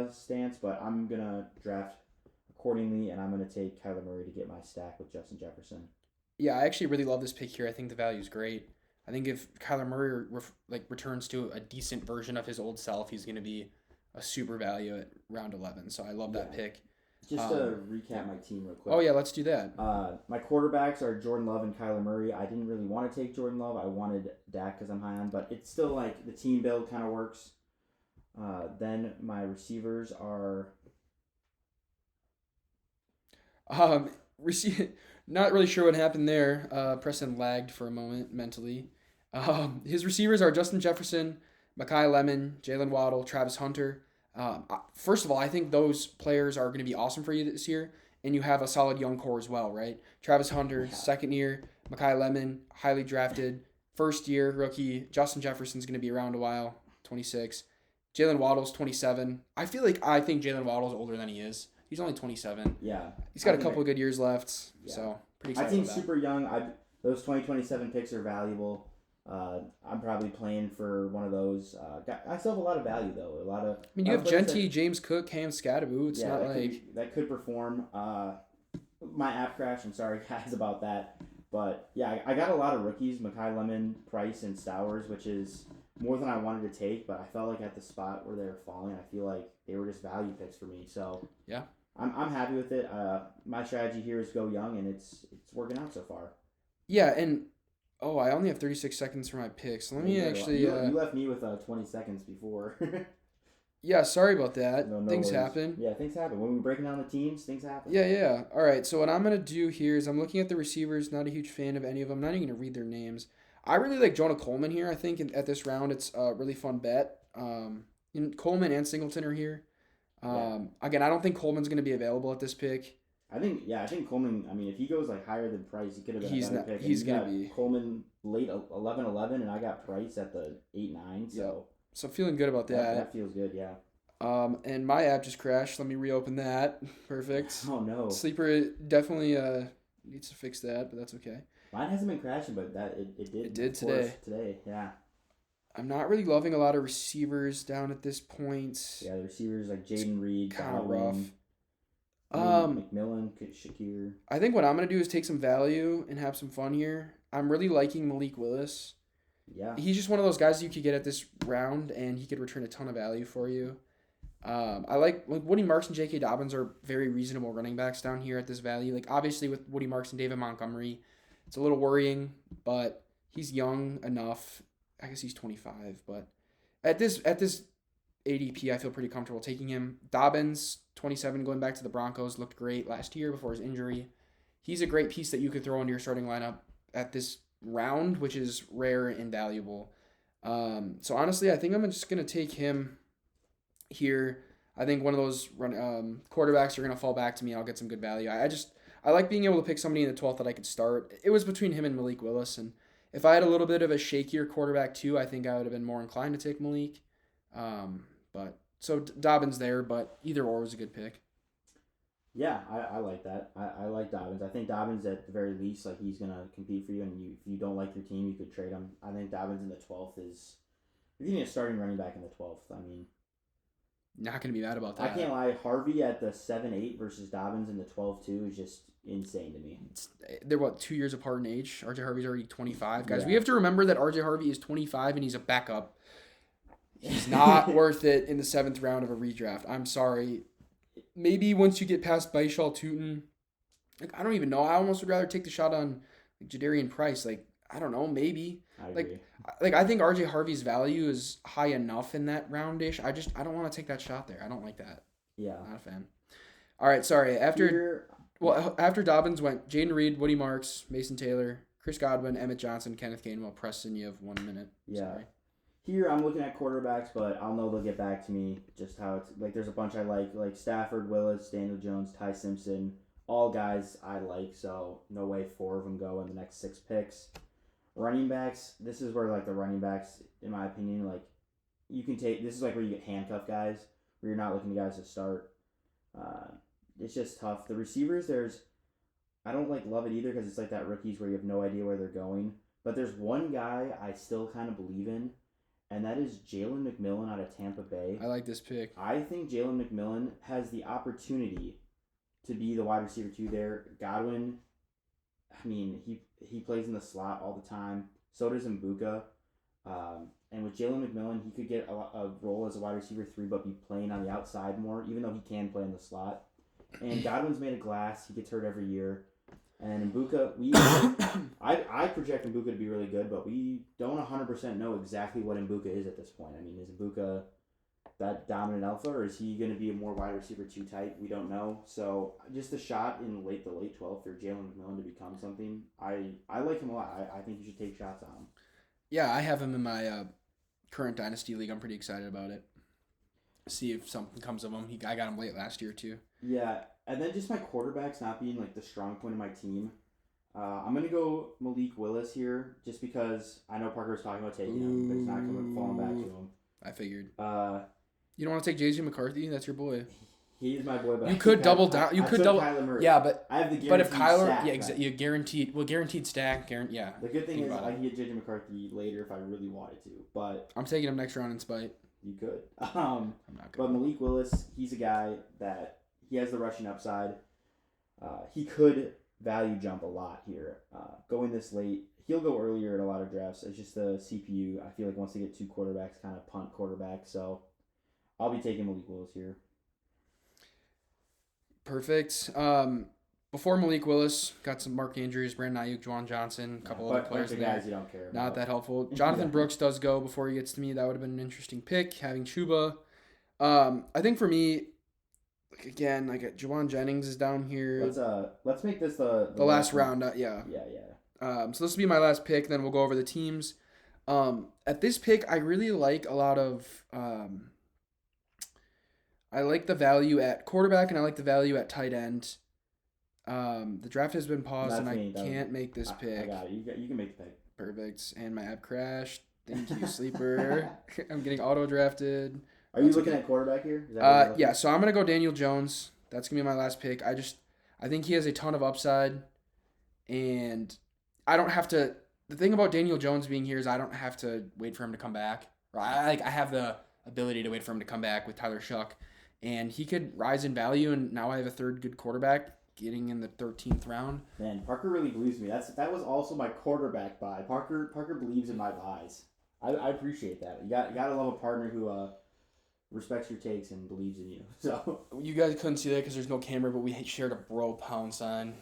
stance, but I'm going to draft accordingly, and I'm going to take Kyler Murray to get my stack with Justin Jefferson. Yeah, I actually really love this pick here. I think the value is great. I think if Kyler Murray returns to a decent version of his old self, he's going to be a super value at round 11. So I love that pick. Just to recap my team real quick. Oh, yeah, let's do that. My quarterbacks are Jordan Love and Kyler Murray. I didn't really want to take Jordan Love. I wanted Dak because I'm high on, but it's still like the team build kind of works. Then my receivers are... Not really sure what happened there. Preston lagged for a moment mentally. His receivers are Justin Jefferson, Mekhi Lemon, Jalen Waddle, Travis Hunter. First of all, I think those players are going to be awesome for you this year, and you have a solid young core as well, right? Travis Hunter, second year. Mekhi Lemon, highly drafted. First year rookie. Justin Jefferson's going to be around a while, 26. Jalen Waddle's 27. I think Jalen Waddle's older than he is. He's only 27. Yeah. He's got a couple of good years left, so pretty excited I think about that. super young. Those 2027 picks are valuable. I'm probably playing for one of those. I still have a lot of value, though. You have Genty, James Cook, Cam Scatteroo. It's not that could perform. My app crashed. I'm sorry, guys, about that. But, yeah, I got a lot of rookies, Mekhi Lemon, Price, and Stowers, which is more than I wanted to take. But I felt like at the spot where they were falling, I feel like they were just value picks for me. So, yeah. I'm happy with it. My strategy here is go young, and it's working out so far. Yeah, and I only have 36 seconds for my picks. So let me actually. You left me with 20 seconds before. Yeah, sorry about that. No things worries. happen. Yeah, things happen. When we're breaking down the teams, things happen. Yeah. All right, so what I'm going to do here is I'm looking at the receivers. Not a huge fan of any of them. Not even going to read their names. I really like Jonah Coleman here. I think at this round it's a really fun bet. Coleman and Singleton are here. Again, I don't think Coleman's going to be available at this pick. I think Coleman, if he goes like higher than Price, he could have been a better pick. He's going to be Coleman late 11-11, and I got Price at the 8-9, so... So feeling good about that. That feels good, yeah. And my app just crashed. Let me reopen that. Perfect. Oh, no. Sleeper definitely needs to fix that, but that's okay. Mine hasn't been crashing, but it did. It did today. Today, yeah. I'm not really loving a lot of receivers down at this point. Yeah, the receivers like Jaden Reed, kind of rough. McMillan, Shakir. I think what I'm going to do is take some value and have some fun here. I'm really liking Malik Willis. Yeah. He's just one of those guys you could get at this round, and he could return a ton of value for you. I like Woody Marks and J.K. Dobbins are very reasonable running backs down here at this value. Like, obviously, with Woody Marks and David Montgomery, it's a little worrying, but he's young enough. I guess he's 25, but at this ADP, I feel pretty comfortable taking him. Dobbins, 27, going back to the Broncos, looked great last year before his injury. He's a great piece that you could throw into your starting lineup at this round, which is rare and valuable. So honestly, I think I'm just going to take him here. I think one of those quarterbacks are going to fall back to me. I'll get some good value. I like being able to pick somebody in the 12th that I could start. It was between him and Malik Willis, and if I had a little bit of a shakier quarterback too, I think I would have been more inclined to take Malik. So Dobbins there, but either or was a good pick. Yeah, I like that. I like Dobbins. I think Dobbins, at the very least, like, he's going to compete for you, and if you don't like your team, you could trade him. I think Dobbins in the 12th is... If you need a starting running back in the 12th, Not going to be mad about that. I can't lie. Harvey at the 7-8 versus Dobbins in the 12-2 is just insane to me. They're, 2 years apart in age? RJ Harvey's already 25. Guys, Yeah. We have to remember that RJ Harvey is 25, and he's a backup. He's not worth it in the 7th round of a redraft. I'm sorry. Maybe once you get past Baishal Tootin, I don't even know. I almost would rather take the shot on Jadarian Price. I don't know. Maybe. I agree. I think RJ Harvey's value is high enough in that roundish. I don't want to take that shot there. I don't like that. Yeah. Not a fan. All right. Sorry. After Dobbins went Jaden Reed, Woody Marks, Mason Taylor, Chris Godwin, Emmett Johnson, Kenneth Gainwell. Preston, you have 1 minute. Yeah. Sorry. Here, I'm looking at quarterbacks, but I'll know they'll get back to me just how it's... There's a bunch I like Stafford, Willis, Daniel Jones, Ty Simpson, all guys I like, so no way 4 of them go in the next 6 picks. Running backs, this is where, the running backs, in my opinion, you can take... This is, where you get handcuff guys, where you're not looking to guys to start. It's just tough. The receivers, I don't, love it either, because it's that rookies where you have no idea where they're going. But there's one guy I still kind of believe in, and that is Jalen McMillan out of Tampa Bay. I like this pick. I think Jalen McMillan has the opportunity to be the wide receiver 2 there. Godwin I mean, he plays in the slot all the time. So does Mbuka. And with Jalen McMillan, he could get a role as a wide receiver 3, but be playing on the outside more, even though he can play in the slot. And Godwin's made of glass. He gets hurt every year. And Mbuka, I project Mbuka to be really good, but we don't 100% know exactly what Mbuka is at this point. I mean, is Mbuka that dominant alpha, or is he going to be a more wide receiver 2 type? We don't know. So just a shot in the late 12th for Jalen McMillan to become something. I like him a lot. I think you should take shots on him. Yeah, I have him in my current Dynasty league. I'm pretty excited about it. See if something comes of him. I got him late last year too. Yeah, and then just my quarterbacks not being like the strong point of my team. I'm gonna go Malik Willis here, just because I know Parker was talking about taking him, but he's not falling back to him. I figured. You don't want to take JJ McCarthy? That's your boy. He is my boy, but you could double down. You could double. Kyler Murray. Yeah, but I have the guaranteed but if Kyler, stack, yeah, exactly, you guaranteed. Well, guaranteed stack. Yeah. The good thing is I can get JJ McCarthy later if I really wanted to, but I'm taking him next round in spite. You could. I'm not good. But Malik Willis, he's a guy that he has the rushing upside. He could value jump a lot here. Going this late, he'll go earlier in a lot of drafts. It's just the CPU. I feel like once they get 2 quarterbacks, kind of punt quarterback. So I'll be taking Malik Willis here. Perfect. Before Malik Willis, got some Mark Andrews, Brandon Ayuk, Juwan Johnson, a couple other players in there. Guys you don't care about. Not that helpful. Jonathan Brooks does go before he gets to me. That would have been an interesting pick, having Chuba. I think for me, again, like Juwan Jennings is down here. Let's make this the last round. Yeah. So this will be my last pick. Then we'll go over the teams. At this pick, I really like a lot of. I like the value at quarterback and I like the value at tight end. The draft has been paused and I can't make this pick. I got it. You can make the pick. Perfect. And my app crashed. Thank you, Sleeper. I'm getting auto drafted. Are you looking at quarterback here? Yeah. So I'm gonna go Daniel Jones. That's gonna be my last pick. I think he has a ton of upside, and I don't have to. The thing about Daniel Jones being here is I don't have to wait for him to come back. I have the ability to wait for him to come back with Tyler Shuck, and he could rise in value. And now I have a third good quarterback getting in the 13th round. Man, Parker really believes me. That was also my quarterback buy. Parker believes in my buys. I appreciate that. You gotta love a partner who respects your takes and believes in you. So you guys couldn't see that because there's no camera, but we shared a bro pound sign.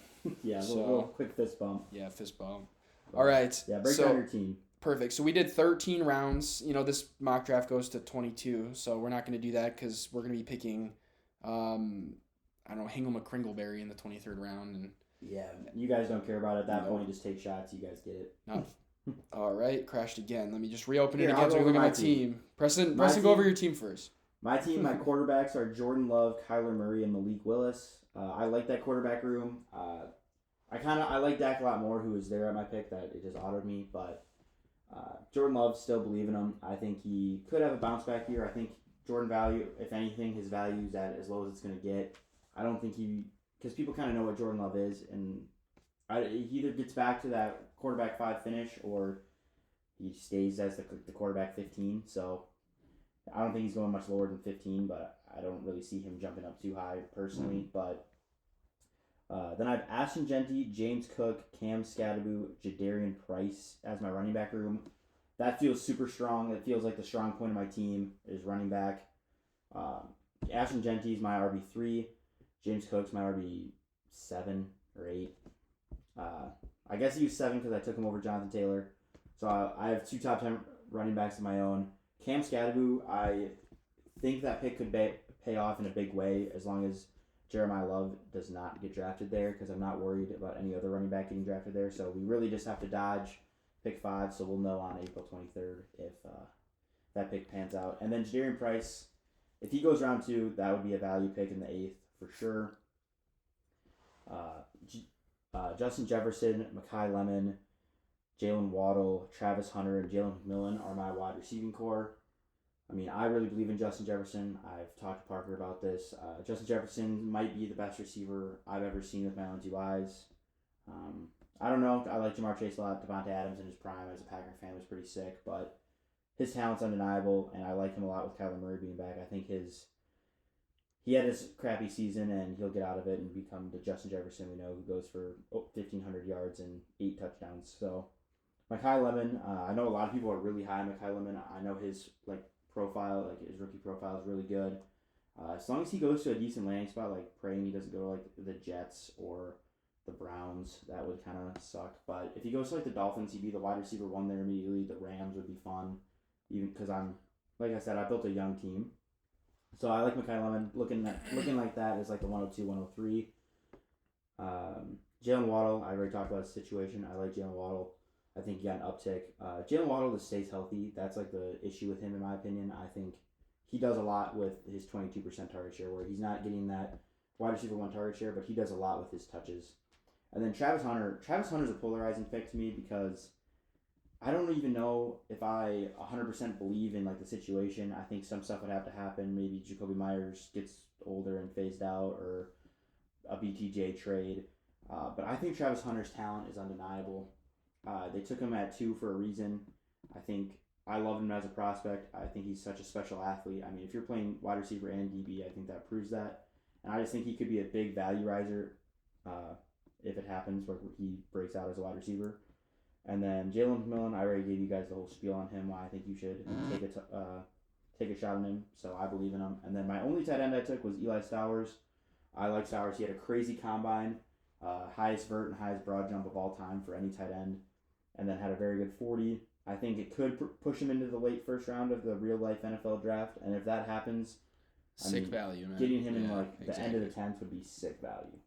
Yeah, a little quick fist bump. Yeah, fist bump. All right. Yeah, break down your team. Perfect. So we did 13 rounds. This mock draft goes to 22, so we're not going to do that because we're going to be picking, Hingle McCringleberry in the 23rd round. And yeah, you guys don't care about it at that point. Just take shots. You guys get it. No. All right, crashed again. Let me just reopen it again so we look at my team. Preston, go over your team first. My team, my quarterbacks are Jordan Love, Kyler Murray, and Malik Willis. I like that quarterback room. I like Dak a lot more, who was there at my pick. That it just autoed me, but Jordan Love, still believe in him. I think he could have a bounce back year. I think Jordan value, if anything, his value is at as low as it's going to get. I don't think because people kind of know what Jordan Love is, and he either gets back to that quarterback 5 finish or he stays as the quarterback 15. So I don't think he's going much lower than 15, but I don't really see him jumping up too high personally. But then I have Ashton Genty, James Cook, Cam Scatterboo, Jadarian Price as my running back room. That feels super strong. It feels like the strong point of my team is running back. Ashton Genty is my RB3. James Cook's my RB7 or 8. I guess he was 7 because I took him over Jonathan Taylor. So I have 2 top 10 running backs of my own. Cam Scatterboo, I think that pick could pay off in a big way as long as Jeremiah Love does not get drafted there, because I'm not worried about any other running back getting drafted there. So we really just have to dodge pick 5, so we'll know on April 23rd if that pick pans out. And then Jadarian Price, if he goes round 2, that would be a value pick in the 8th for sure. Justin Jefferson, Mekhi Lemon, Jalen Waddle, Travis Hunter, and Jalen McMillan are my wide receiving core. I mean, I really believe in Justin Jefferson. I've talked to Parker about this. Justin Jefferson might be the best receiver I've ever seen with my own 2 eyes. I don't know. I like Jamar Chase a lot. Devontae Adams in his prime as a Packer fan was pretty sick, but his talent's undeniable, and I like him a lot with Kyler Murray being back. I think he had his crappy season, and he'll get out of it and become the Justin Jefferson we know, who goes for 1,500 yards and 8 touchdowns. So, Mekhi Lemon, I know a lot of people are really high on Mekhi Lemon. I know his profile, his rookie profile is really good. As long as he goes to a decent landing spot, praying he doesn't go to the Jets or the Browns, that would kind of suck. But if he goes to the Dolphins, he'd be the wide receiver 1 there immediately. The Rams would be fun, even because like I said, I built a young team. So I like Mekhi Lemon. Looking like that is the 102, 103. Jalen Waddle, I already talked about his situation. I like Jalen Waddle. I think he got an uptick. Jalen Waddle just stays healthy. That's the issue with him, in my opinion. I think he does a lot with his 22% target share, where he's not getting that wide receiver 1 target share, but he does a lot with his touches. And then Travis Hunter. Travis Hunter's a polarizing pick to me because I don't even know if I 100% believe in the situation. I think some stuff would have to happen. Maybe Jacoby Myers gets older and phased out, or a BTJ trade. But I think Travis Hunter's talent is undeniable. They took him at 2 for a reason. I love him as a prospect. I think he's such a special athlete. I mean, if you're playing wide receiver and DB, I think that proves that. And I just think he could be a big value riser if it happens where he breaks out as a wide receiver. And then Jalen McMillan, I already gave you guys the whole spiel on him, why I think you should take a shot on him. So I believe in him. And then my only tight end I took was Eli Stowers. I like Stowers. He had a crazy combine, highest vert and highest broad jump of all time for any tight end, and then had a very good 40. I think it could push him into the late first round of the real-life NFL draft. And if that happens, value, man. Getting him in the end of the 10th would be sick value.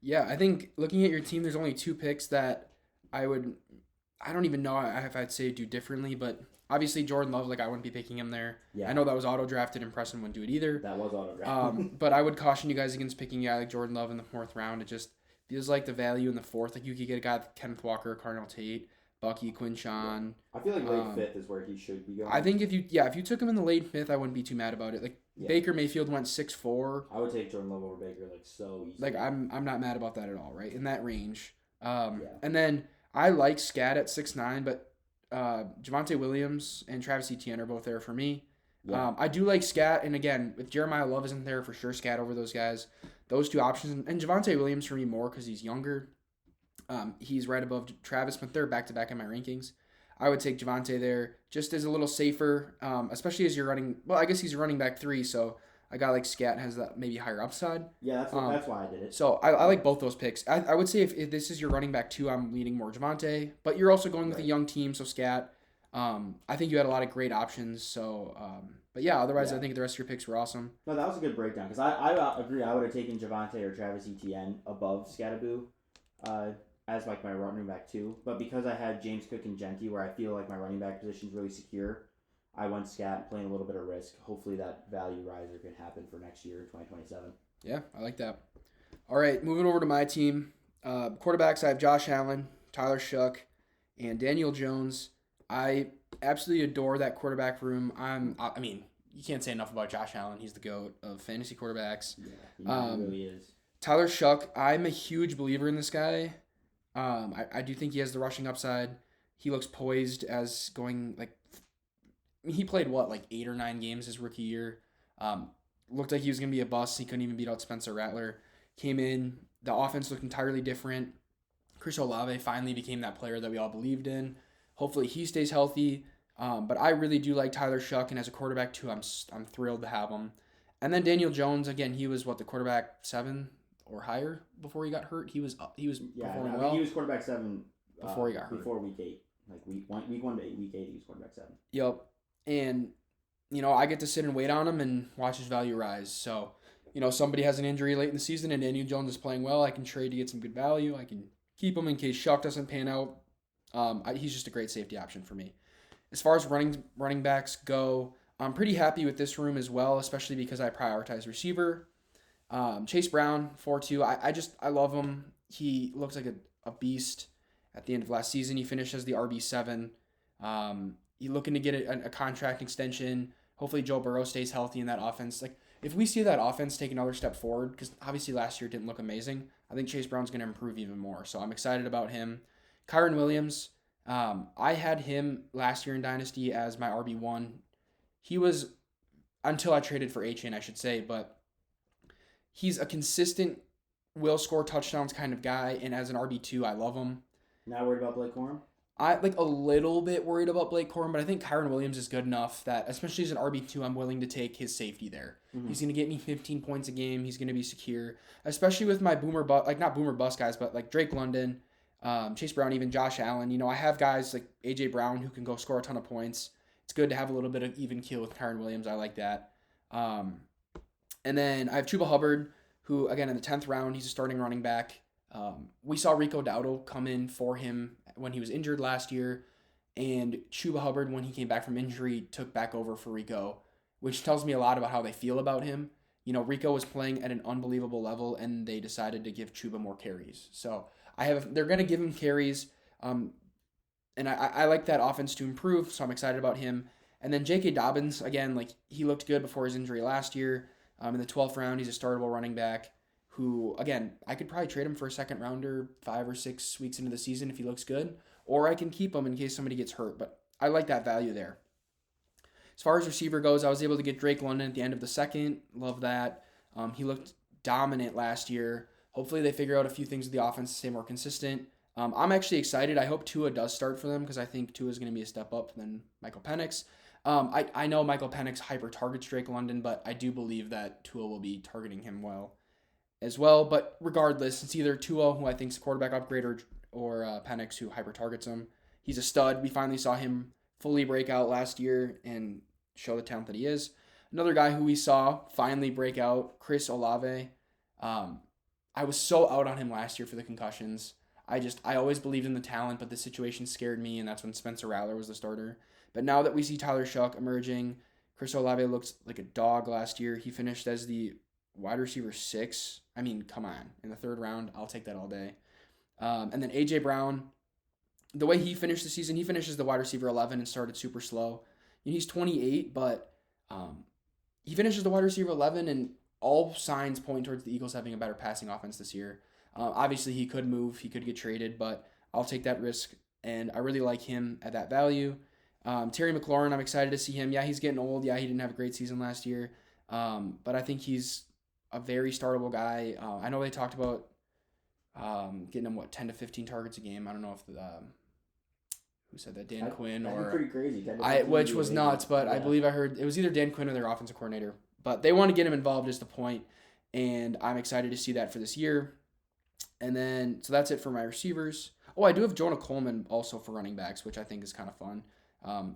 Yeah, I think looking at your team, there's only 2 picks that I don't even know if I'd say do differently, but obviously Jordan Love, I wouldn't be picking him there. Yeah. I know that was auto-drafted, and Preston wouldn't do it either. That was auto-drafted. But I would caution you guys against picking a guy like Jordan Love in the 4th round. It just feels like the value in the 4th. You could get a guy like Kenneth Walker, Cardinal Tate, Bucky, Quinshawn. Yeah. I feel like late 5th is where he should be going. I think if you took him in the late 5th, I wouldn't be too mad about it. Baker Mayfield went 6'4". I would take Jordan Love over Baker so easily. I'm not mad about that at all, right? In that range. And then I like Scat at 6'9", but Javonte Williams and Travis Etienne are both there for me. Yeah. I do like Scat, and again, if Jeremiah Love isn't there, for sure Scat over those guys. Those 2 options, and Javonte Williams for me more because he's younger. He's right above Travis, but they're back-to-back in my rankings. I would take Javonte there just as a little safer, especially as you're running. Well, I guess he's running back 3, so a guy like Scat has that maybe higher upside. Yeah, that's why I did it. So I like both those picks. I would say if this is your running back 2, I'm leaning more Javonte, but you're also going with a young team, so Scat. I think you had a lot of great options. So, but yeah, otherwise I think the rest of your picks were awesome. No, that was a good breakdown because I agree. I would have taken Javonte or Travis Etienne above Scattaboo as my running back 2. But because I had James Cook and Genty, where I feel like my running back position is really secure, I went Scat, playing a little bit of risk. Hopefully that value riser can happen for next year, 2027. Yeah, I like that. All right, moving over to my team. Quarterbacks, I have Josh Allen, Tyler Shough, and Daniel Jones. I absolutely adore that quarterback room. I mean, you can't say enough about Josh Allen. He's the GOAT of fantasy quarterbacks. Yeah, he really is. Tyler Shough, I'm a huge believer in this guy. I do think he has the rushing upside. He looks poised as going he played 8 or 9 games his rookie year. Looked like he was gonna be a bust. He couldn't even beat out Spencer Rattler. Came in, the offense looked entirely different. Chris Olave finally became that player that we all believed in. Hopefully he stays healthy. But I really do like Tyler Shough, and as a quarterback too, I'm thrilled to have him. And then Daniel Jones, again, he was the quarterback 7 or higher before he got hurt. He was performing well. He was quarterback 7 before he got hurt. Before week 8, week 1 to week 8, he was quarterback 7. Yep, and I get to sit and wait on him and watch his value rise. So, somebody has an injury late in the season and Daniel Jones is playing well, I can trade to get some good value. I can keep him in case Shough doesn't pan out. He's just a great safety option for me. As far as running backs go, I'm pretty happy with this room as well, especially because I prioritize receiver. Chase Brown, 4-2. I love him. He looks like a beast. At the end of last season, he finished as the RB7. He's looking to get a contract extension. Hopefully Joe Burrow stays healthy in that offense. If we see that offense take another step forward, because obviously last year didn't look amazing, I think Chase Brown's going to improve even more. So I'm excited about him. Kyron Williams, I had him last year in Dynasty as my RB1. He was, until I traded for A-Chain, I should say, but he's a consistent, will score touchdowns kind of guy, and as an RB2, I love him. Not worried about Blake Corum? I like a little bit worried about Blake Corum, but I think Kyron Williams is good enough that, especially as an RB2, I'm willing to take his safety there. Mm-hmm. He's going to get me 15 points a game. He's going to be secure, especially with my not boomer bust guys, but like Drake London, Chase Brown, even Josh Allen. You know, I have guys like A.J. Brown who can go score a ton of points. It's good to have a little bit of even keel with Kyron Williams. I like that. And then I have Chuba Hubbard, who, again, in the 10th round, he's a starting running back. We saw Rico Dowdle come in for him when he was injured last year, and Chuba Hubbard, when he came back from injury, took back over for Rico, which tells me a lot about how they feel about him. You know, Rico was playing at an unbelievable level, and they decided to give Chuba more carries. So they're going to give him carries, and I like that offense to improve, so I'm excited about him. And then J.K. Dobbins, again, like he looked good before his injury last year. In the 12th round, he's a startable running back who, again, I could probably trade him for a second rounder 5 or 6 weeks into the season if he looks good, or I can keep him in case somebody gets hurt, but I like that value there. As far as receiver goes, I was able to get Drake London at the end of the second. Love that. He looked dominant last year. Hopefully they figure out a few things with the offense to stay more consistent. I'm actually excited. I hope Tua does start for them because I think Tua is going to be a step up than Michael Penix. I know Michael Penix hyper targets Drake London, but I do believe that Tua will be targeting him well as well. But regardless, it's either Tua, who I think is a quarterback upgrade, or Penix, who hyper targets him. He's a stud. We finally saw him fully break out last year and show the talent that he is. Another guy who we saw finally break out, Chris Olave. I was so out on him last year for the concussions. I always believed in the talent, but the situation scared me, and that's when Spencer Rattler was the starter. But now that we see Tyler Shuck emerging, Chris Olave looked like a dog last year. He finished as the wide receiver 6. I mean, come on. In the 3rd round, I'll take that all day. And then A.J. Brown, the way he finished the season, he finishes the wide receiver 11 and started super slow. You know, he's 28, but he finishes the wide receiver 11, and all signs point towards the Eagles having a better passing offense this year. Obviously, he could move. He could get traded, but I'll take that risk, and I really like him at that value. Terry McLaurin, I'm excited to see him. Yeah, he's getting old. Yeah, he didn't have a great season last year, but I think he's a very startable guy. I know they talked about getting him, 10 to 15 targets a game. I don't know if who said that, Dan Quinn or pretty crazy. Which was nuts, but yeah. I believe I heard it was either Dan Quinn or their offensive coordinator. But they want to get him involved is the point, and I'm excited to see that for this year. And then, so that's it for my receivers. Oh, I do have Jonah Coleman also for running backs, which I think is kind of fun.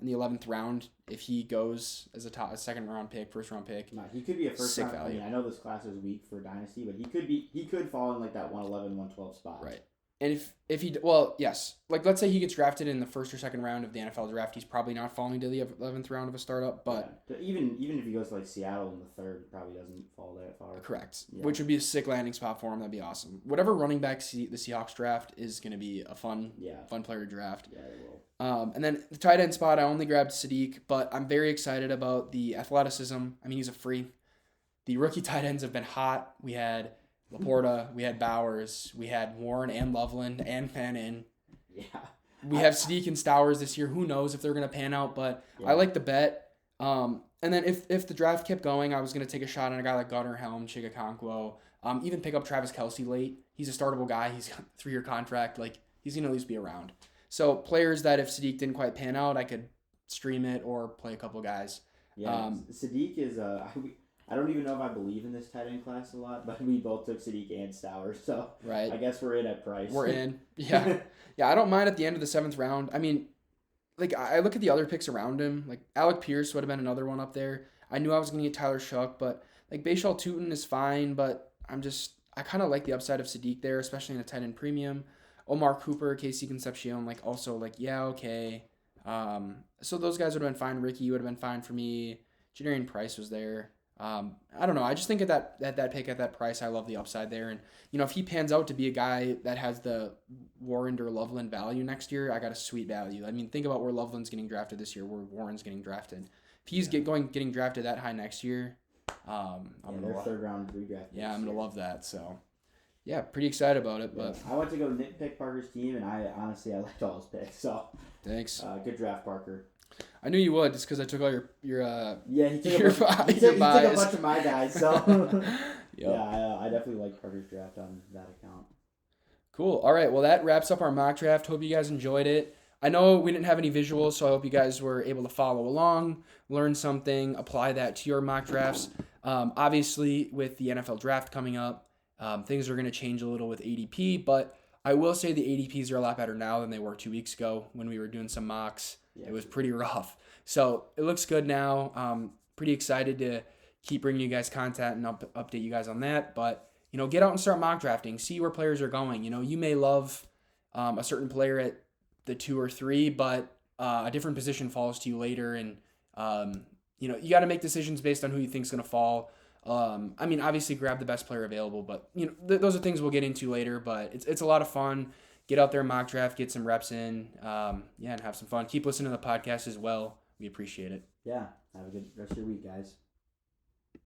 In the 11th round, if he goes as a 2nd-round pick, 1st-round pick, he could be a first round value. I mean, I know this class is weak for Dynasty, but he could fall in like that 111, 112 spot. Right. And if he, yes, like let's say he gets drafted in the 1st or 2nd round of the NFL draft, he's probably not falling to the 11th round of a startup. But yeah. Even if he goes to like Seattle in the 3rd, probably doesn't fall that far. Correct. Yeah. Which would be a sick landing spot for him. That'd be awesome. Whatever running back the Seahawks draft is going to be a fun player to draft. Yeah, it will. And then the tight end spot, I only grabbed Sadiq, but I'm very excited about the athleticism. I mean, he's a freak. The rookie tight ends have been hot. We had Laporta, we had Bowers, we had Warren and Loveland and Fannin. Yeah. We have Sadiq and Stowers this year. Who knows if they're going to pan out, but I like the bet. And then if the draft kept going, I was going to take a shot on a guy like Gunnar Helm, Chig Okonkwo, even pick up Travis Kelce late. He's a startable guy. He's got a 3-year contract. Like, he's going to at least be around. So players that if Sadiq didn't quite pan out, I could stream it or play a couple guys. Yeah, Sadiq is I don't even know if I believe in this tight end class a lot, but we both took Sadiq and Stowers, so right. I guess we're in at price. We're in. Yeah. Yeah, I don't mind at the end of the 7th round. I mean, like, I look at the other picks around him. Like, Alec Pierce would have been another one up there. I knew I was going to get Tyler Shuck, but, like, Bashal Tutin is fine, but I kind of like the upside of Sadiq there, especially in a tight end premium. Omar Cooper, Casey Concepcion, like, also, like, yeah, okay. So those guys would have been fine. Ricky would have been fine for me. Jadarian Price was there. I don't know. I just think at that pick, at that price, I love the upside there. And, if he pans out to be a guy that has the Warren or Loveland value next year, I got a sweet value. I mean, think about where Loveland's getting drafted this year, where Warren's getting drafted. If he's getting drafted that high next year, I'm their 3rd round redraft. Yeah, I'm going to love that. So, yeah, pretty excited about it. But I went to go nitpick Parker's team, and I liked all his picks. So, thanks. Good draft, Parker. I knew you would just because I took all your he took a bunch of my guys. So Yep. Yeah, I definitely like Parker's draft on that account. Cool. All right. Well, that wraps up our mock draft. Hope you guys enjoyed it. I know we didn't have any visuals, so I hope you guys were able to follow along, learn something, apply that to your mock drafts. Obviously, with the NFL draft coming up, things are going to change a little with ADP, but I will say the ADPs are a lot better now than they were 2 weeks ago when we were doing some mocks. Yeah. It was pretty rough. So it looks good now. Pretty excited to keep bringing you guys content and update you guys on that. But, get out and start mock drafting. See where players are going. You may love a certain player at the 2 or 3, but a different position falls to you later. And, you got to make decisions based on who you think is going to fall. Obviously grab the best player available, but those are things we'll get into later, but it's a lot of fun. Get out there, mock draft, get some reps in, and have some fun. Keep listening to the podcast as well. We appreciate it. Yeah. Have a good rest of your week, guys.